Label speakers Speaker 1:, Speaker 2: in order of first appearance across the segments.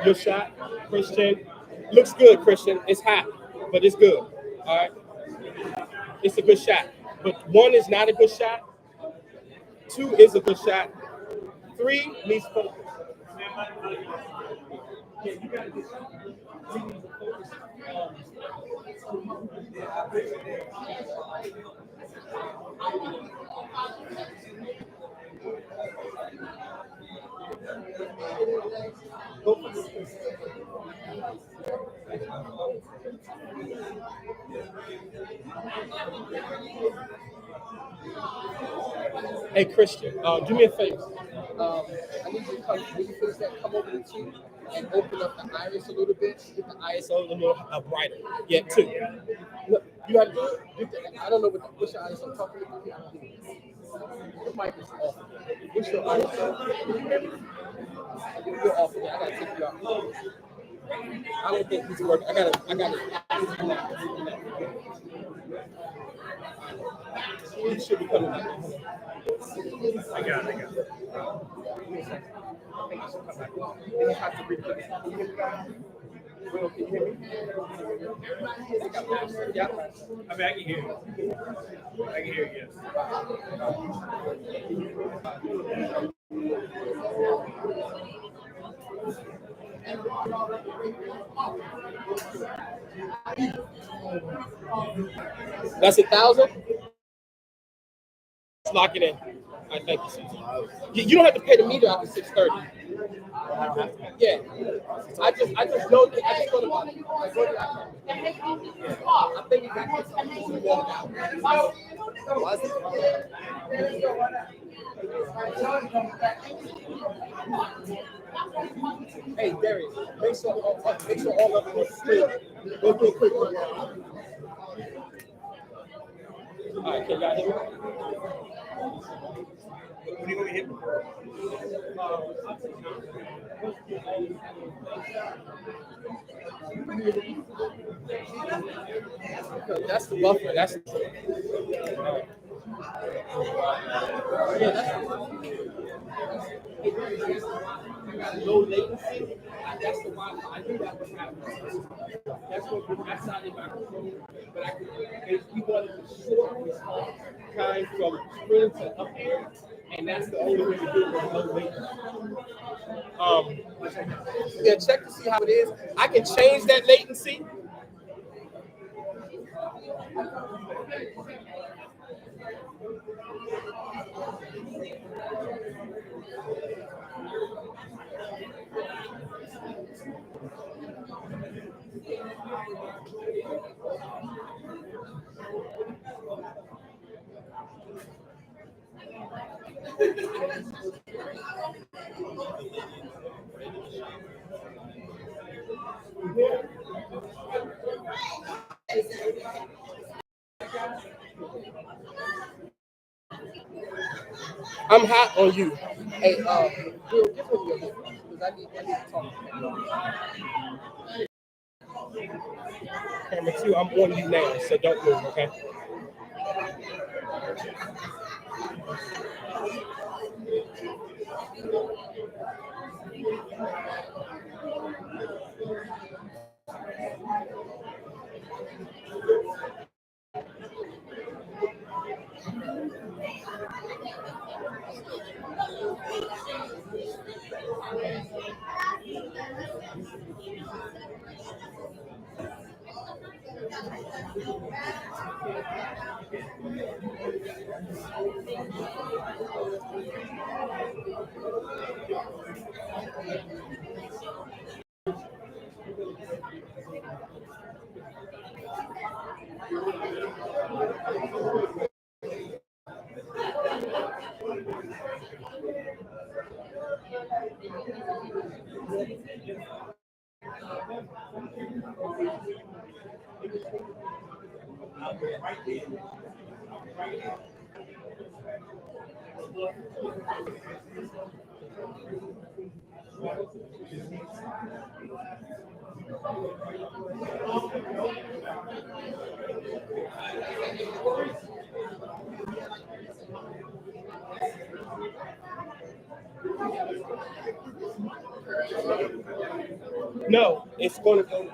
Speaker 1: Your shot, Christian. Looks good, Christian. It's hot, but it's good. All right. It's a good shot. But one is not a good shot. Two is a good shot. Three needs focus. Hey, Christian, do me a favor. I need you to come, when you finish that, come over to two and open up the iris a little bit, get the iris a little brighter. Yeah, two. Look, you got to do it. I don't know what's your iris. I'm talking about here. Your mic is off. What's your iris? You're off. Yeah, I got to take you out. I don't think he's working. I got it. You should be coming back. I got it. You have to repeat it. Will, can you hear me? Yeah. I mean, I can hear you. I can hear you, yes. That's 1,000? Let's lock it in. All right, thank you, Caesar. You don't have to pay the meter after 6:30. Yeah. I just know I just go to I think you got Hey, Darius, make sure all of them are straight. Go do a quick one. All right, can y'all hear me? What are you going to hit me? That's the buffer. That's low latency. That's the one I knew that was happening. That's not in my control. But we wanted to shorten this time from screen to up here, and that's the only way to do it with low latency. Yeah, check to see how it is. I can change that latency. I'm hot on you. Hey, Bill, give him your number because I need to talk to him. Camera two, I'm on you now, so don't move, okay? No, it's going to go.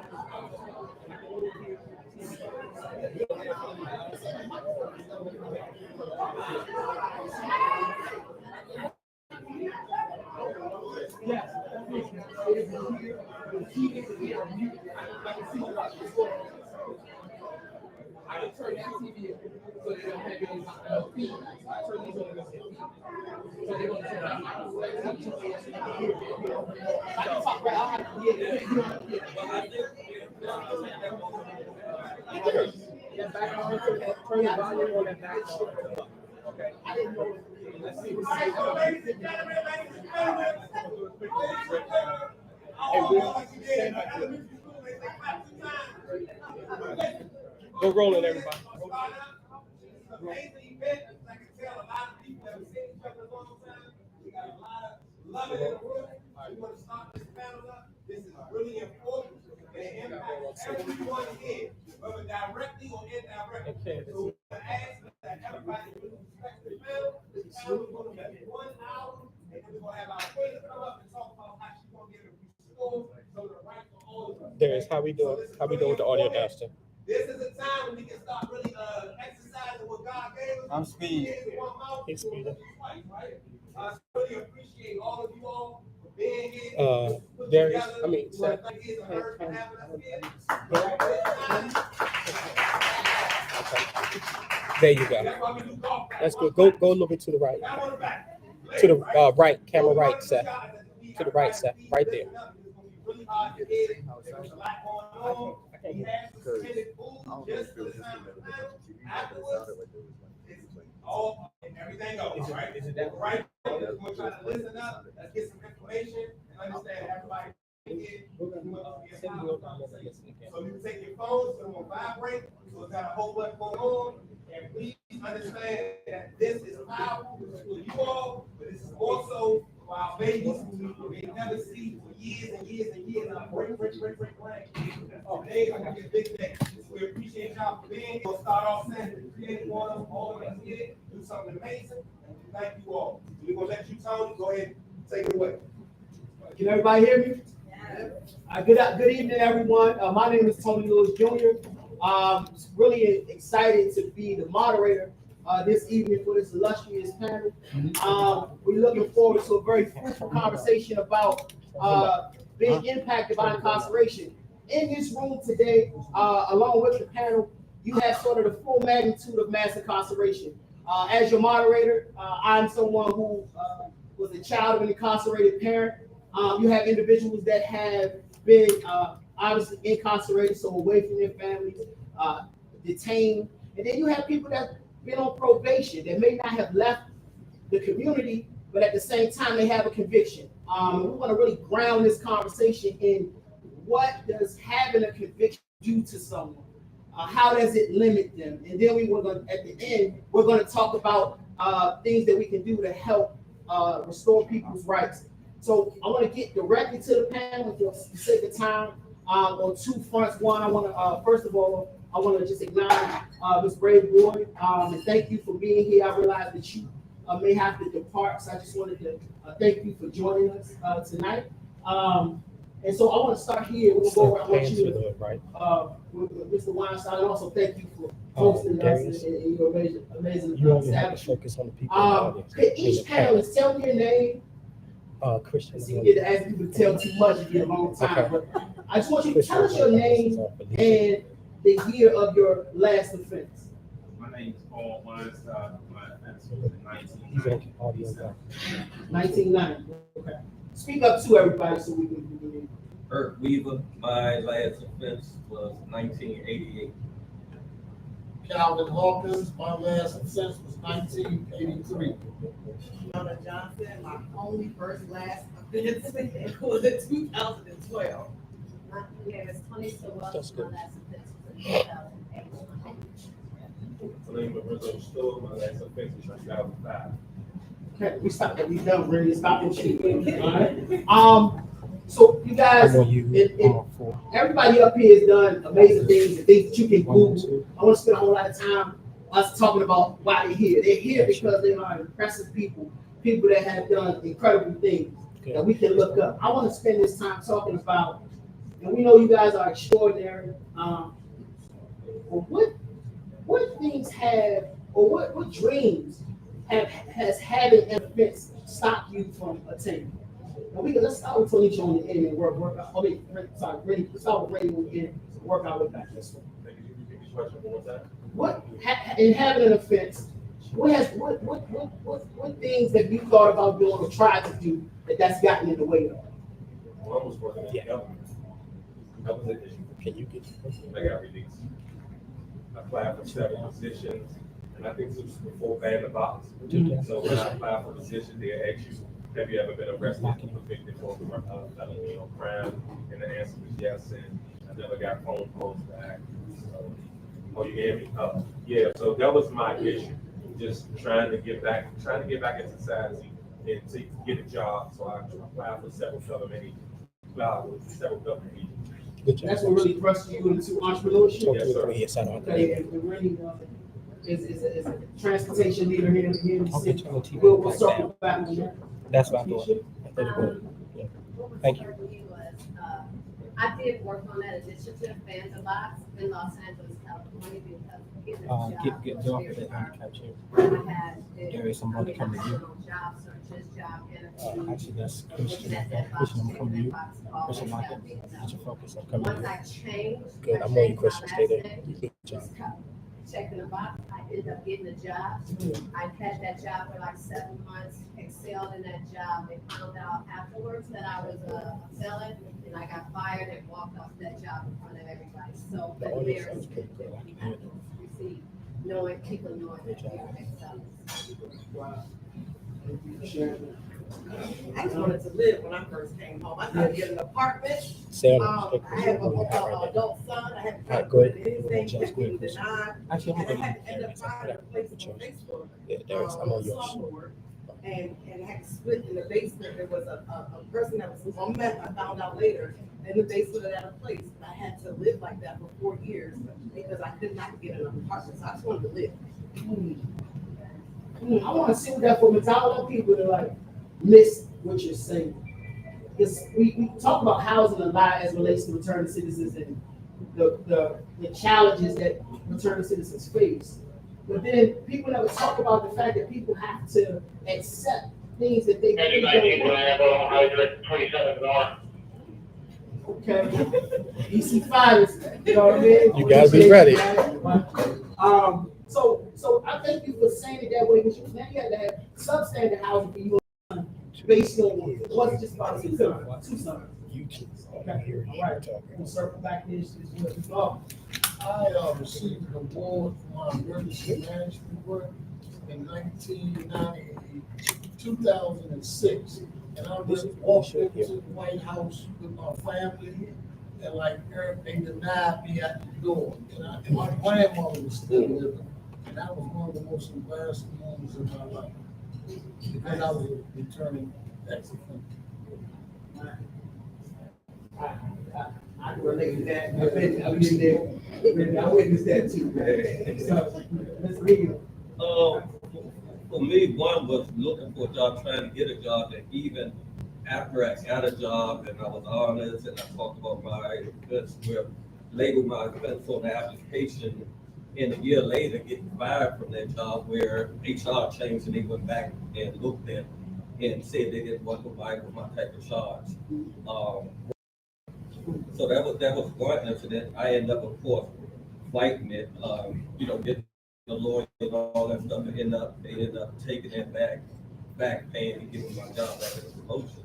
Speaker 1: I can turn that TV so they don't have any feed. I turn these on and feed. So they're going to turn out. I can talk right. I'll have to that back on, turn the volume on that back on. Okay. I didn't know. Let's see. Ladies and gentlemen, go rolling, everybody. Amazing event. I can tell a lot of people that have seen each other a long time. We got a lot of love in the room. We want to start this panel up. This is really important. It impacts everyone here, whether directly or indirectly. Okay. So we're going to ask that everybody really respect the panel. This panel is going to be 1 hour, and then we're going to have our queen come up and talk about how she's going to get a restore so the right for all of us. There is how we do it. How we doing with the audio master? This is a time when we can start really exercising what God gave us.
Speaker 2: I'm speed.
Speaker 1: He's speeding. I really appreciate all of you all for being here. Darius, I mean, Seth. There you go. That's good. Go a little bit to the right. To the right, camera right, Seth. To the right, Seth. Right there. All and everything else, right? Is it that right? We're going to try to listen up, let's get some information, and understand everybody. So you take your phones, put them on vibrate, so it's got a whole bunch going on, and please understand that this is powerful for you all, but this is also for our babies who we never see for years and years and years. Our great grand. Oh, today is going to be a big day. We appreciate y'all for being here. We'll start off saying create one of all of us here, do something amazing, and we thank you all. We're going to let you, Tony, go ahead and take it away.
Speaker 3: Can everybody hear me? Good evening, everyone. My name is Tony Lewis Jr. Really excited to be the moderator this evening for this illustrious panel. We're looking forward to a very fruitful conversation about being impacted by incarceration. In this room today, along with the panel, you have sort of the full magnitude of mass incarceration. As your moderator, I'm someone who was a child of an incarcerated parent. You have individuals that have been obviously incarcerated, so away from their families, detained. And then you have people that have been on probation that may not have left the community, but at the same time, they have a conviction. We want to really ground this conversation in what does having a conviction do to someone? How does it limit them? And then at the end, we're going to talk about things that we can do to help restore people's rights. So I want to get directly to the panel with your specific time on two fronts. One, I want to first of all, I want to just acknowledge Ms. Brave Boyd and thank you for being here. I realize that you may have to depart, so I just wanted to thank you for joining us tonight. And so I want to start here. We'll go around with you, with Mr. Weinstein, and also thank you for hosting us and your amazing
Speaker 1: you only have to focus on the people.
Speaker 3: Could each panelist tell me your name?
Speaker 1: Christian.
Speaker 3: So you get to ask people to tell too much if you get a long time. Okay. But I just want you to tell us your name and the year of your last offense.
Speaker 4: My name is Paul Weinstein. My offense was in 1990.
Speaker 3: 1990. Okay. Speak up to everybody so we can.
Speaker 5: Herc Weaver. My last offense was 1988.
Speaker 6: Calvin Hawkins, my last offense was 1983.
Speaker 7: Donna Johnson, my only last offense was in 2012.
Speaker 8: My name is Tony Sewell. My last offense was in 2008.
Speaker 4: My name is Lorenzo Stoll. My last offense was 2005.
Speaker 3: Okay, we stop. We done really stop and shoot. All right. So you guys, everybody up here has done amazing things and things that you can Google. I want to spend a whole lot of time us talking about why they're here. They're here because they are impressive people that have done incredible things that we can look up. I want to spend this time talking about and we know you guys are extraordinary. But what things have, or what dreams has having an offense stopped you from attaining? Now let's start with Tony on the end and work. Ready. Start with Ray on the end. Work our way back this way.
Speaker 4: Thank you. Can you repeat the question one more time?
Speaker 3: What in having an offense? What things have you thought about doing or tried to do that's gotten in the way of?
Speaker 4: One was working at the government. That was an issue.
Speaker 1: Can you get?
Speaker 4: I got released. I applied for several positions, and I think this was before ban the box. So when I applied for positions, they ask you, have you ever been arrested, convicted for felony or crime? And the answer was yes, and I never got phone calls back. So, oh, you hear me? Yeah, so that was my issue, just trying to get back in society and to get a job. So I applied for several government agencies.
Speaker 3: That's what really thrust you into entrepreneurship.
Speaker 4: Yes, sir.
Speaker 1: Yes, I know.
Speaker 3: Okay, and Rennie is a transportation leader here in the
Speaker 1: I'll
Speaker 3: city.
Speaker 1: get you on TV
Speaker 3: We'll
Speaker 1: right
Speaker 3: circle
Speaker 1: now.
Speaker 3: back on that.
Speaker 1: That's what I'm doing. Yeah. Thank you.
Speaker 8: I did work on that initiative, Vanderbox, in Los Angeles, California, because getting a job
Speaker 1: Get
Speaker 8: was
Speaker 1: off
Speaker 8: very
Speaker 1: of that
Speaker 8: hard.
Speaker 1: handicap chair.
Speaker 8: I had,
Speaker 1: There is somebody coming to you.
Speaker 8: job searches, job interviews.
Speaker 1: Actually, that's Christian.
Speaker 8: looking at that box,
Speaker 1: Christian, I'm coming to you.
Speaker 8: checking that box, always
Speaker 1: Christian, like
Speaker 8: got
Speaker 1: it.
Speaker 8: me
Speaker 1: Get your
Speaker 8: done.
Speaker 1: focus. I'm coming
Speaker 8: Once
Speaker 1: to you.
Speaker 8: I changed.
Speaker 1: Good.
Speaker 8: I
Speaker 1: I'm on you,
Speaker 8: changed
Speaker 1: Christian.
Speaker 8: my
Speaker 1: Stay there.
Speaker 8: last name,
Speaker 1: You good job.
Speaker 8: just kept checking the box. I ended up getting a job. I had that job for like 7 months, excelled in that job. They found out afterwards that I was a felon, and I got fired and walked off that job in front of everybody. So
Speaker 1: The
Speaker 8: the
Speaker 1: audio
Speaker 8: embarrassment
Speaker 1: sounds pretty good. I can
Speaker 8: you
Speaker 1: hear
Speaker 8: have
Speaker 1: it.
Speaker 8: to receive, knowing, people knowing that you're an felon.
Speaker 3: Wow. Thank you for sharing.
Speaker 7: I just wanted to live when I first came home. I tried to get an apartment.
Speaker 1: Stay on
Speaker 7: I have
Speaker 1: the
Speaker 7: an adult son. I haven't tried to
Speaker 1: go ahead.
Speaker 7: put anything,
Speaker 1: Just go ahead.
Speaker 7: denied.
Speaker 1: Actually, I'm
Speaker 7: And I
Speaker 1: going
Speaker 7: had to end
Speaker 1: to
Speaker 7: up finding a place on Facebook.
Speaker 1: Yeah, Darius, I'm on yours.
Speaker 7: slumlord, And had to split in the basement. There was a person that was on meth, I found out later, in the basement of that place. I had to live like that for 4 years because I could not get an apartment. So I just wanted to live.
Speaker 3: I want to see what that for me. I want people to like miss what you're saying. Because we talk about housing a lot as relates to returning citizens and the challenges that returning citizens face. But then people never talk about the fact that people have to accept things that they
Speaker 2: Magic
Speaker 3: don't
Speaker 2: 19 when
Speaker 3: want.
Speaker 2: I have a hydrant 27 north.
Speaker 3: Okay. EC5 is, you know what I mean?
Speaker 1: You gotta be ready.
Speaker 3: So I thank you for saying it that way, because now you have to have substandard housing for you based on it wasn't just about two sons.
Speaker 1: YouTube.
Speaker 3: Okay, all right. We'll circle back to this what we go.
Speaker 6: I received an award for my emergency management work in 2006. And I just walked into the White House with my family, and like everything denied me at the door. And my grandmother was still living. And that was one of the most embarrassing moments in my life. Because I was returning ex-offender.
Speaker 3: I can relate to that. I've been there. I witnessed that too. So, let's read it.
Speaker 5: For me, one was looking for a job, trying to get a job, and even after I got a job and I was honest and I talked about my offense, where labeled my offense on the application, and a year later getting fired from that job where HR changed and they went back and looked at and said they didn't want to provide with my type of charge. So that was one incident. I ended up, of course, fighting it, getting the lawyer and all that stuff, and they ended up taking it back paying and giving my job back as a promotion.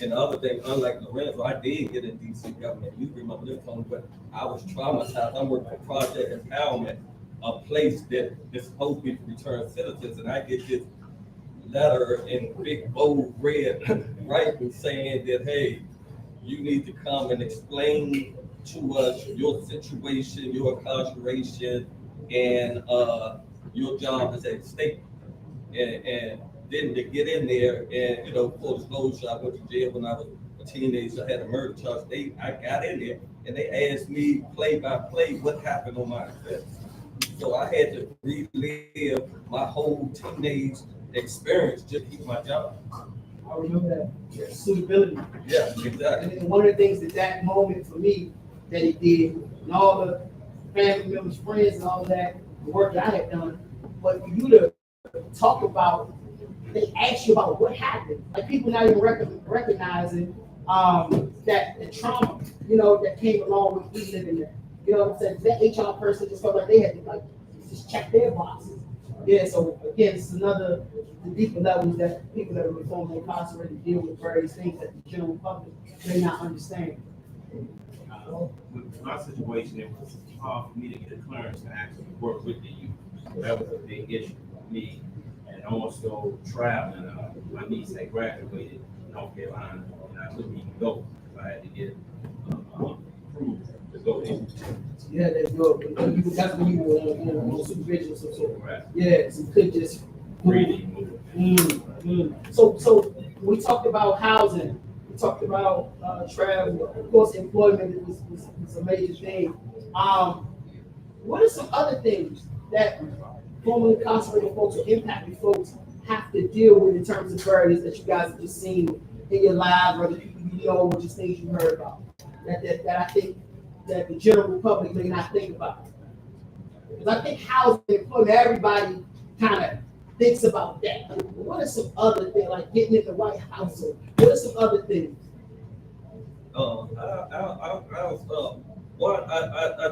Speaker 5: And the other thing, unlike Lorenzo, I did get in DC government. You remember this one, but I was traumatized. I'm working for Project Empowerment, a place that is supposed to be for returned citizens, and I get this letter in big bold red, right, saying that, hey, you need to come and explain to us your situation, your incarceration, and your job is at stake. And then to get in there and, full disclosure, I went to jail when I was a teenager. I had a murder charge. I got in there and they asked me play by play what happened on my offense. So I had to relive my whole teenage experience just to keep my job.
Speaker 3: I remember that suitability.
Speaker 5: Yeah, exactly.
Speaker 3: And one of the things that moment for me that he did, and all the family members, friends, and all of that, the work that I had done, but for you to talk about, they ask you about what happened, like people not even recognizing that the trauma, that came along with me living there. You know what I'm saying? That HR person just felt like they had to like just check their boxes. Yeah, so again, it's another the deeper levels that people that are formerly incarcerated deal with various things that the general public may not understand.
Speaker 9: With my situation, it was hard for me to get a clearance to actually work with the youth. That was a big issue for me. And also traveling, my niece had graduated in North Carolina, and I couldn't even go. So I had to get approved to go in.
Speaker 3: Yeah, that's good. That's when you were on supervision or some sort.
Speaker 9: Right.
Speaker 3: Yeah, so you could just
Speaker 9: Breathing, moving.
Speaker 3: So we talked about housing, we talked about travel, of course, employment was a major thing. What are some other things that formerly incarcerated folks or impacted folks have to deal with in terms of barriers that you guys have just seen in your lives, or the people you know, or just things you heard about that I think that the general public may not think about? Because I think housing and employment, everybody kind of thinks about that. What are some other things, like getting in the right household? What are some other things?
Speaker 5: I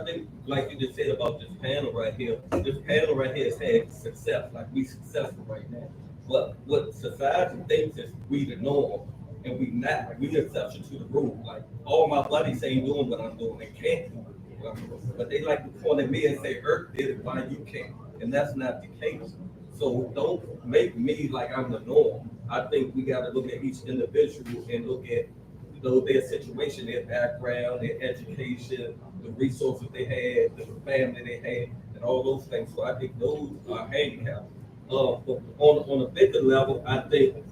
Speaker 5: think, like you just said about this panel right here has had success, like we successful right now. But what society thinks is we the norm, and we not, we the exception to the rule. Like all my buddies ain't doing what I'm doing, they can't do it. But they like to point at me and say, Earth did it, why you can't? And that's not the case. So don't make me like I'm the norm. I think we gotta look at each individual and look at their situation, their background, their education, the resources they had, the family they had, and all those things. So I think those are handicaps. But on a bigger level, I think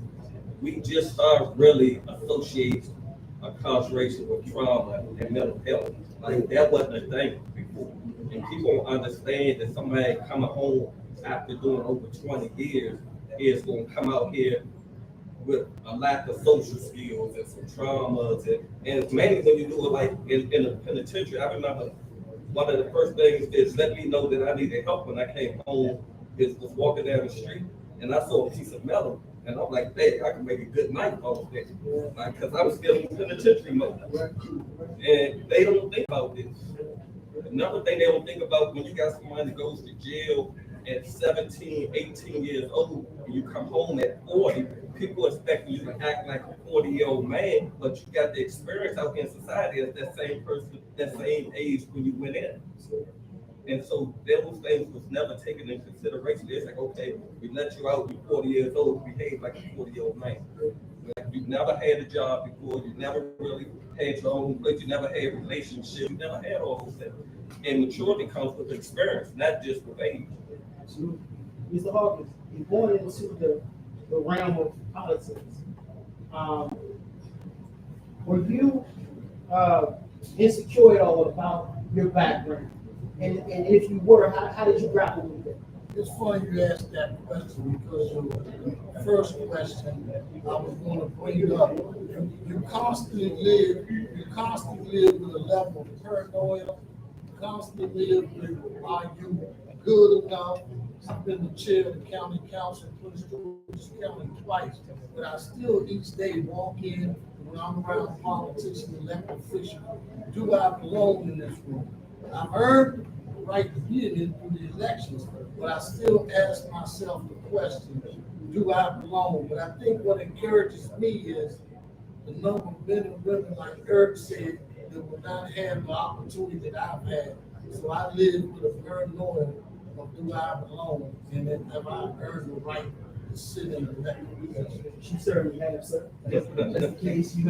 Speaker 5: we just start really associating incarceration with trauma and mental health. Like that wasn't a thing before. And people don't understand that somebody coming home after doing over 20 years is going to come out here with a lack of social skills and some traumas, and mainly when you do it like in a penitentiary. I remember one of the first things is let me know that I needed help when I came home was walking down the street and I saw a piece of metal and I'm like, hey, I can make a good knife off of that, like, because I was still in penitentiary mode. And they don't think about this. Another thing they don't think about, when you got somebody that goes to jail at 17, 18 years old, and you come home at 40, people expect you to act like a 40-year-old man, but you got the experience out in society as that same person, that same age when you went in. And so those things was never taken into consideration. It's like, okay, we let you out, you're 40 years old, behave like a 40-year-old man. Like, you never had a job before, you never really had your own place, you never had relationships, you never had all those things. And maturity comes with experience, not just with age.
Speaker 3: Absolutely. Mr. Hawkins, you're going into the realm of politics. Were you insecure at all about your background? And if you were, how did you grapple with it?
Speaker 6: It's funny you asked that question because your first question I was going to bring up. You constantly live with a level of paranoia. You constantly live with, are you good enough? I've been the chair of the county council in Prince George's County twice, but I still each day walk in when I'm around politicians and elected officials. Do I belong in this room? I've earned the right to be in it through the elections, but I still ask myself the question, do I belong? But I think what encourages me is the number of men and women, like Eric said, that will not have the opportunity that I've had. So I live with a firm knowing of do I belong, and then have I earned the right to sit in the elected position.
Speaker 3: You certainly have, sir. Just in case you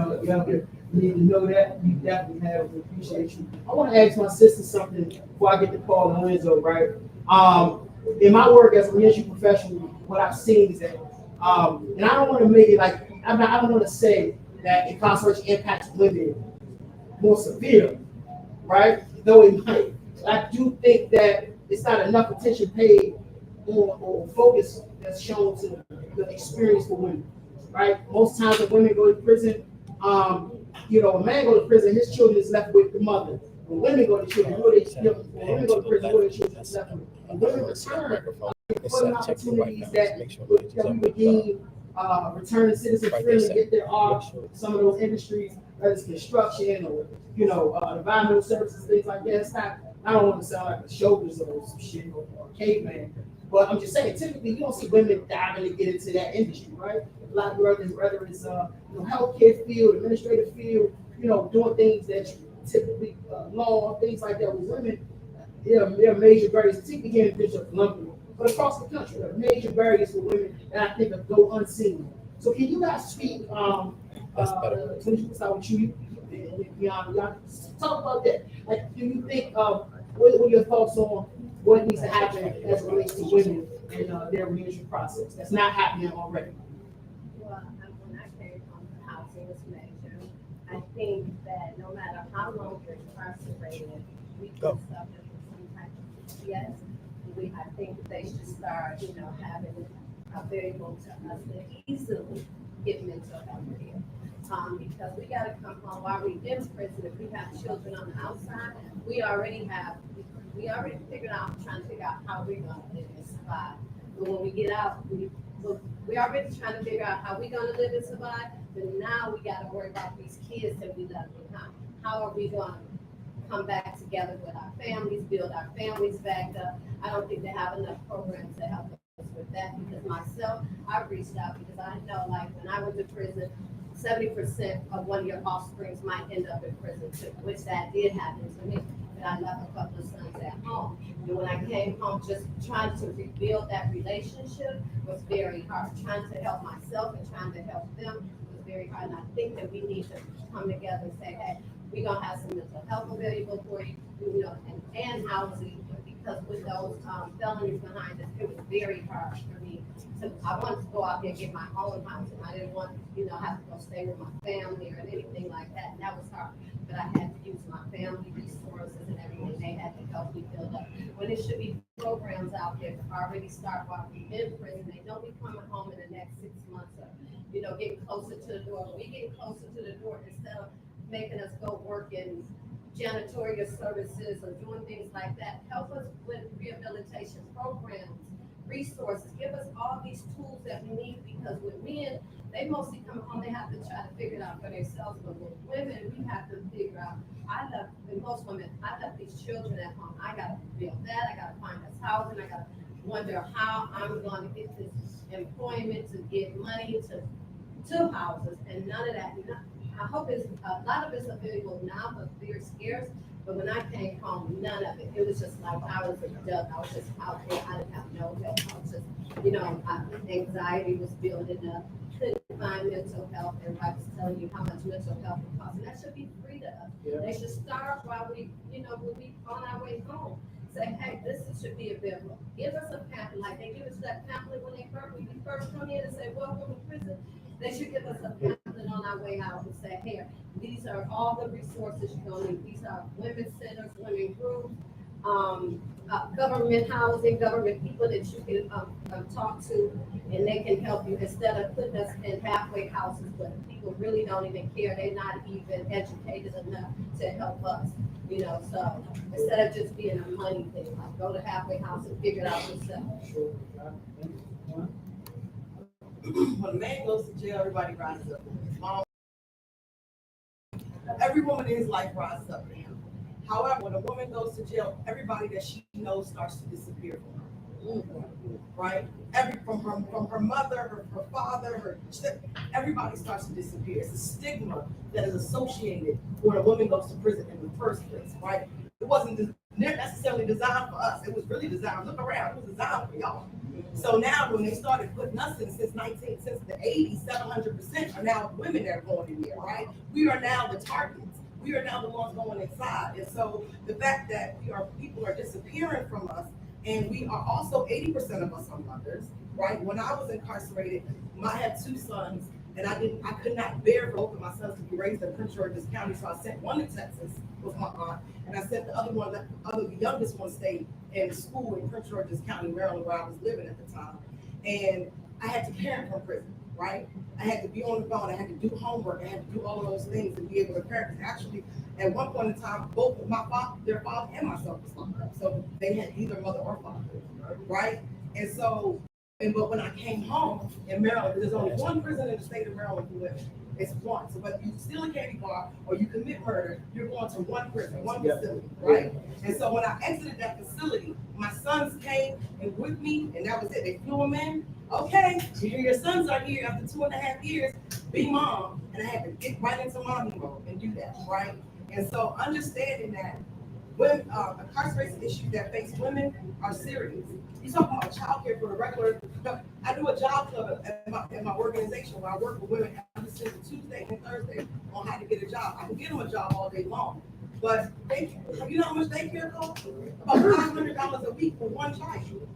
Speaker 3: need to know that, you definitely have. We appreciate you. I want to ask my sister something before I get the call on Lorenzo, right? In my work as a reentry professional, what I've seen is that, and I don't want to make it like, I don't want to say that incarceration impacts women more severe, right? Though it might. I do think that it's not enough attention paid or focus that's shown to the experience for women. right? Most times when women go to prison, a man goes to prison, his children is left with the mother. When women go to children, when women go to prison, who are their children is left with? And women return employment opportunities that we would deem returning citizen friendly, get their off some of those industries, whether it's construction or environmental services, things like that. It's not. I don't want to sound like a shoulders or some shit or caveman, but I'm just saying, typically you don't see women diving to get into that industry, right? A lot of whether it's healthcare field, administrative field, doing things that typically law, things like that with women. There are major barriers, particularly here in Bishop Columbia, but across the country, there are major barriers for women that I think go unseen. So can you guys speak? Let's start with you. Y'all talk about that. Like, do you think? What are your thoughts on what needs to happen as it relates to women and their reentry process? That's not happening already.
Speaker 8: Well, when I came from the housing was major, I think that no matter how long you're incarcerated, we can suffer from some type of PTS. I think they should start, having available to us to easily get mental health care. Because we got to come home while we're in prison. If we have children on the outside, we already figured out, trying to figure out how we're going to live and survive. But when we get out, we already trying to figure out how we're going to live and survive. But now we got to worry about these kids that we left behind. How are we going to come back together with our families, build our families back up? I don't think they have enough programs to help us with that. Because myself, I reached out because I know, like, when I went to prison, 70% of one of your offsprings might end up in prison too, which that did happen to me. But I left a couple of sons at home. And when I came home, just trying to rebuild that relationship was very hard. Trying to help myself and trying to help them was very hard. And I think that we need to come together and say, hey, we're gonna have some mental health available for you, and housing, because with those felonies behind us, it was very hard for me. I wanted to go out there and get my own house, and I didn't want, have to go stay with my family or anything like that. And that was hard. But I had to use my family resources and everything. They had to help me build up. When there should be programs out there to already start while we're in prison. They know we coming home in the next 6 months, or getting closer to the door. When we get closer to the door, instead of making us go work in janitorial services or doing things like that, help us with rehabilitation programs, resources, give us all these tools that we need, because with men, they mostly come home, they have to try to figure it out for themselves, but with women, we have to figure out. Most women, I left these children at home. I gotta build that, I gotta find us housing, I gotta wonder how I'm gonna get this employment to get money to houses, and none of that. I hope a lot of it's available now, but very scarce. But when I came home, none of it. It was just like I was a duck. I was just out there. I didn't have no help. I was just, anxiety was building up. Couldn't find mental health. Everybody was telling you how much mental health would cost. And that should be free to us. Yeah. They should start while we, when we on our way home. Say, hey, this should be available. Give us a pamphlet, like they give us that pamphlet when we first come in and say, welcome to prison. They should give us a pamphlet on our way out and say, here, these are all the resources you're going to need. These are women's centers, women groups, government housing, government people that you can talk to, and they can help you, instead of putting us in halfway houses where people really don't even care. They're not even educated enough to help us. So instead of just being a money thing, like go to halfway house and figure it out yourself.
Speaker 7: When a man goes to jail, everybody rises up. Every woman in his life rises up to him. However, when a woman goes to jail, everybody that she knows starts to disappear from her. Right? From her mother, her father, everybody starts to disappear. It's a stigma that is associated when a woman goes to prison in the first place, right? It wasn't necessarily designed for us. It was really designed, look around, it was designed for y'all. So now when they started putting us in since the 80s, 700% are now women that are going in there, right? We are now the targets. We are now the ones going inside. And so the fact that people are disappearing from us, and we are also 80% of us are mothers, right? When I was incarcerated, I had 2 sons, and I could not bear for both of my sons to be raised in Prince George's County, so I sent one to Texas with my aunt, and I sent the youngest one stayed in school in Prince George's County, Maryland, where I was living at the time. And I had to parent from prison. right? I had to be on the phone, I had to do homework, I had to do all of those things and be able to parent. Actually, at one point in time, both of my father, their father and myself was locked up. So they had either mother or father, right? And so, but when I came home in Maryland, there's only one prison in the state of Maryland for women. It's one. So whether you steal a candy bar or you commit murder, you're going to one prison, one facility, right? And so when I exited that facility, my sons came and with me, and that was it. They flew them in. Okay, your sons are here after 2.5 years. Be mom, and I had to get right into mommy mode and do that, right? And so understanding that when incarceration issues that face women are serious. You talk about childcare for the regular. I do a job club at my organization where I work with women every single Tuesday and Thursday on how to get a job. I can get them a job all day long, but you know how much daycare costs? About $500 a week for one child.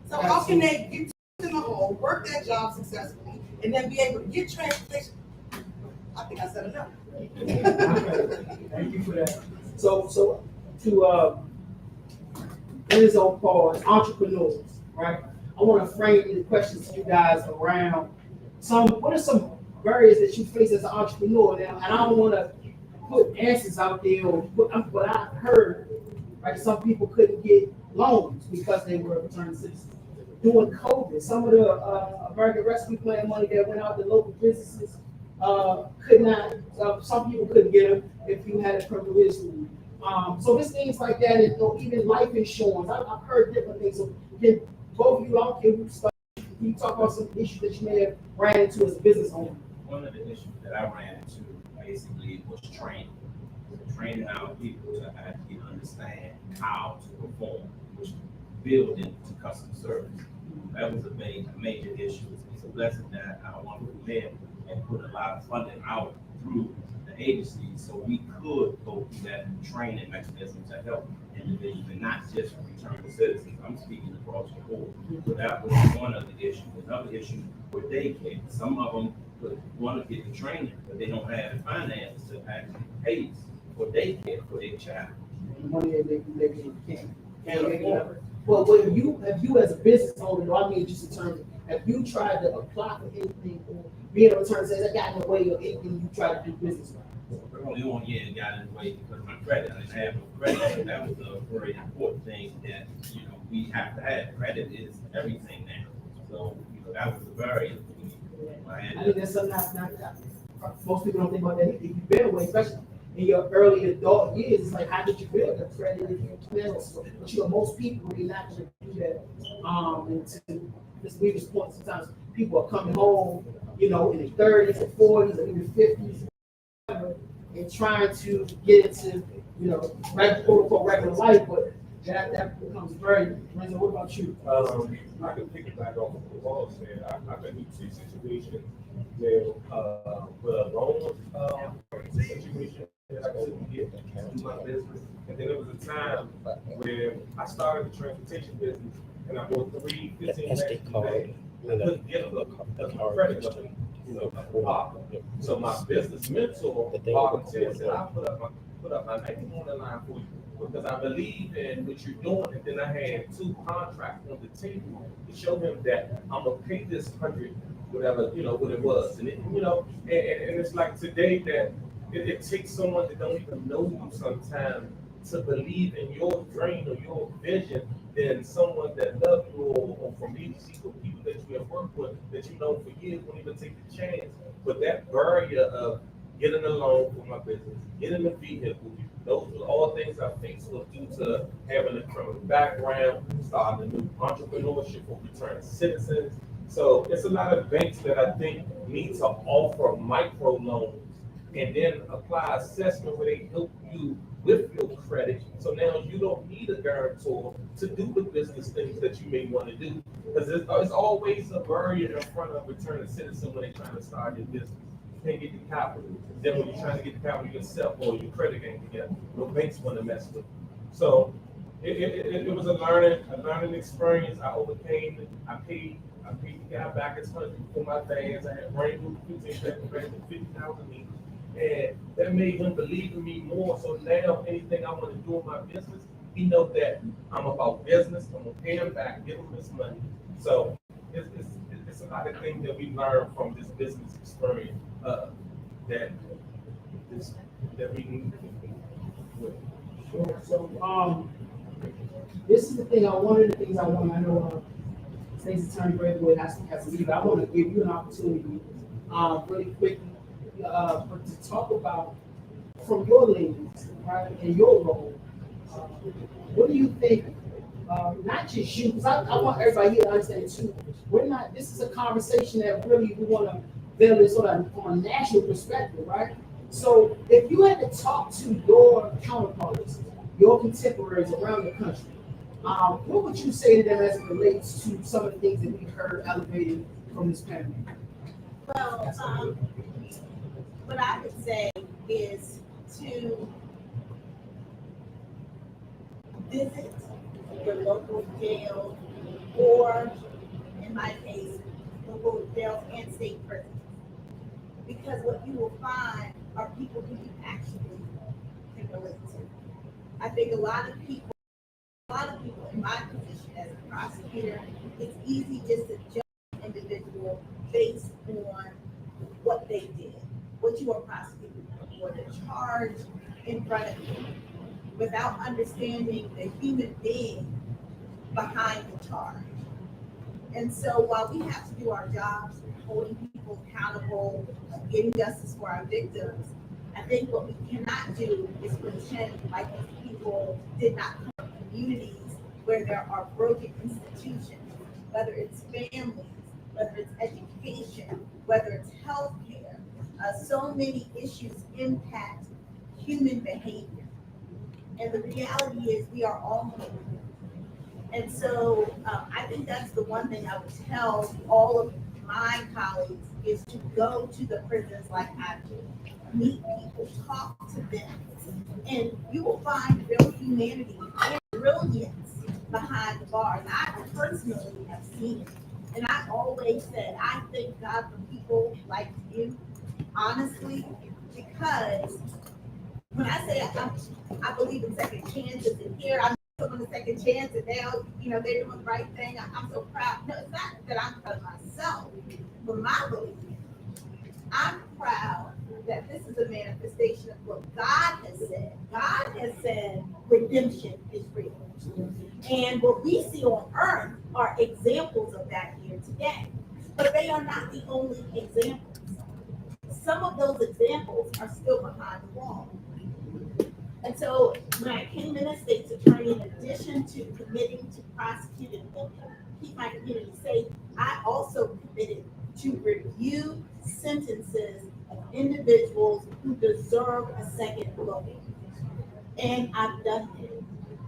Speaker 7: So how can they get to the hole, work that job successfully, and then be able to get transportation? I think I said enough.
Speaker 3: Thank you for that. So to Liz on Paul, as entrepreneurs, right? I want to frame the questions to you guys around what are some barriers that you face as an entrepreneur now? And I don't want to put answers out there, but I heard, right? Some people couldn't get loans because they were returned citizens. During COVID, some of the American Rescue Plan money that went out to local businesses could not. Some people couldn't get them if you had a criminal history. So there's things like that, and even life insurance. I've heard different things. So can both of you, I don't care who started, can you talk about some issues that you may have ran into as a business owner?
Speaker 9: One of the issues that I ran into basically was training. Training our people to actually understand how to perform, which build into customer service. That was a major issue. It's a blessing that our wonderful mayor and put a lot of funding out through the agency so we could go through that training mechanism to help individuals and not just return citizens. I'm speaking across the board. So that was one of the issues. Another issue with daycare. Some of them want to get the training, but they don't have the finances to actually pay for daycare for their child.
Speaker 3: Money they can't afford. Well, have you as a business owner, I mean just in terms of, have you tried to apply for anything or be able to return say that got in the way of anything you try to do business with?
Speaker 9: Early on, yeah, it got in the way because of my credit. I didn't have no credit. So that was a very important thing that, we have to have. Credit is everything now. So, that was a barrier for me.
Speaker 3: I think that's something not most people don't think about that. If you've been away, especially in your early adult years, it's like, how did you build that credit if you but most people really not going to do that. And to this previous point, sometimes people are coming home, in their 30s and 40s or even 50s, and trying to get into, quote unquote regular life, but that becomes very. Renzo, what about you?
Speaker 4: I can pick it back off of what Paul said. I've been into situations where with a loan situation that I couldn't get to my business, and then there was a time where I started the transportation business, and I bought 3 15 bags a day. I couldn't get a credit limit, So my business mentor volunteered said, "I'll put up my name on the line for you." Because I believe in what you're doing, and then I had 2 contracts on the table to show him that I'm gonna pay this 100, whatever, what it was, and and it's like today that it takes someone that don't even know you sometimes to believe in your dream or your vision than someone that loves you or from BBC or people that you have worked with that you know for years won't even take the chance. But that barrier of getting a loan for my business, getting a vehicle, those were all things I faced was due to having a criminal background, starting a new entrepreneurship for returned citizens. So it's a lot of banks that I think need to offer micro loans and then apply assessment where they help you with your credit. So now you don't need a guarantor to do the business things that you may want to do. Because there's always a barrier in front of a returning citizen when they're trying to start your business. Can't get the capital. Then when you're trying to get the capital yourself or your credit ain't together, no banks want to mess with you. So it was a learning experience. I overcame it. I paid the guy back his $100 for my vans. I had brand new 15 second vans with 50,000 each. And that made him believe in me more. So now anything I want to do in my business, he knows that I'm about business. I'm gonna pay him back, give him this money. So it's a lot of things that we learned from this business experience, that this, that we need.
Speaker 3: Sure. So, this is the thing, one of the things I know, State's Attorney Braidwood has to leave. I want to give you an opportunity, really quickly, but to talk about from your lens, right, and your role, what do you think, not just you, because I want everybody here to understand too, this is a conversation that really we want to build this sort of from a national perspective, right? So if you had to talk to your counterparts, your contemporaries around the country, what would you say to them as it relates to some of the things that we heard elevated from this panel?
Speaker 10: Well, what I would say is to visit your local jail, or in my case, local jails and state prisons. Because what you will find are people who you actually can relate to. I think a lot of people in my position as a prosecutor, it's easy just to judge an individual based on what they did, what you are prosecuting, or the charge in front of you, without understanding the human being behind the charge. And so while we have to do our jobs, holding people accountable, getting justice for our victims, I think what we cannot do is pretend like these people did not come from communities where there are broken institutions, whether it's families, whether it's education, whether it's healthcare. So many issues impact human behavior. And the reality is we are all human. And so I think that's the one thing I would tell all of my colleagues is to go to the prisons like I do. Meet people, talk to them, and you will find real humanity and brilliance behind the bars. I personally have seen it. And I always said, I thank God for people like you, honestly, because when I say I believe in second chances, and here I'm on a second chance, and now, they're doing the right thing. I'm so proud. No, it's not that I'm proud of myself, but my belief. I'm proud that this is a manifestation of what God has said. God has said redemption is real. And what we see on earth are examples of that here today. But they are not the only examples. Some of those examples are still behind the wall. And so when I came in as state's attorney, in addition to committing to prosecute and keep my community safe, I also committed to review sentences of individuals who deserve a second look. And I've done it.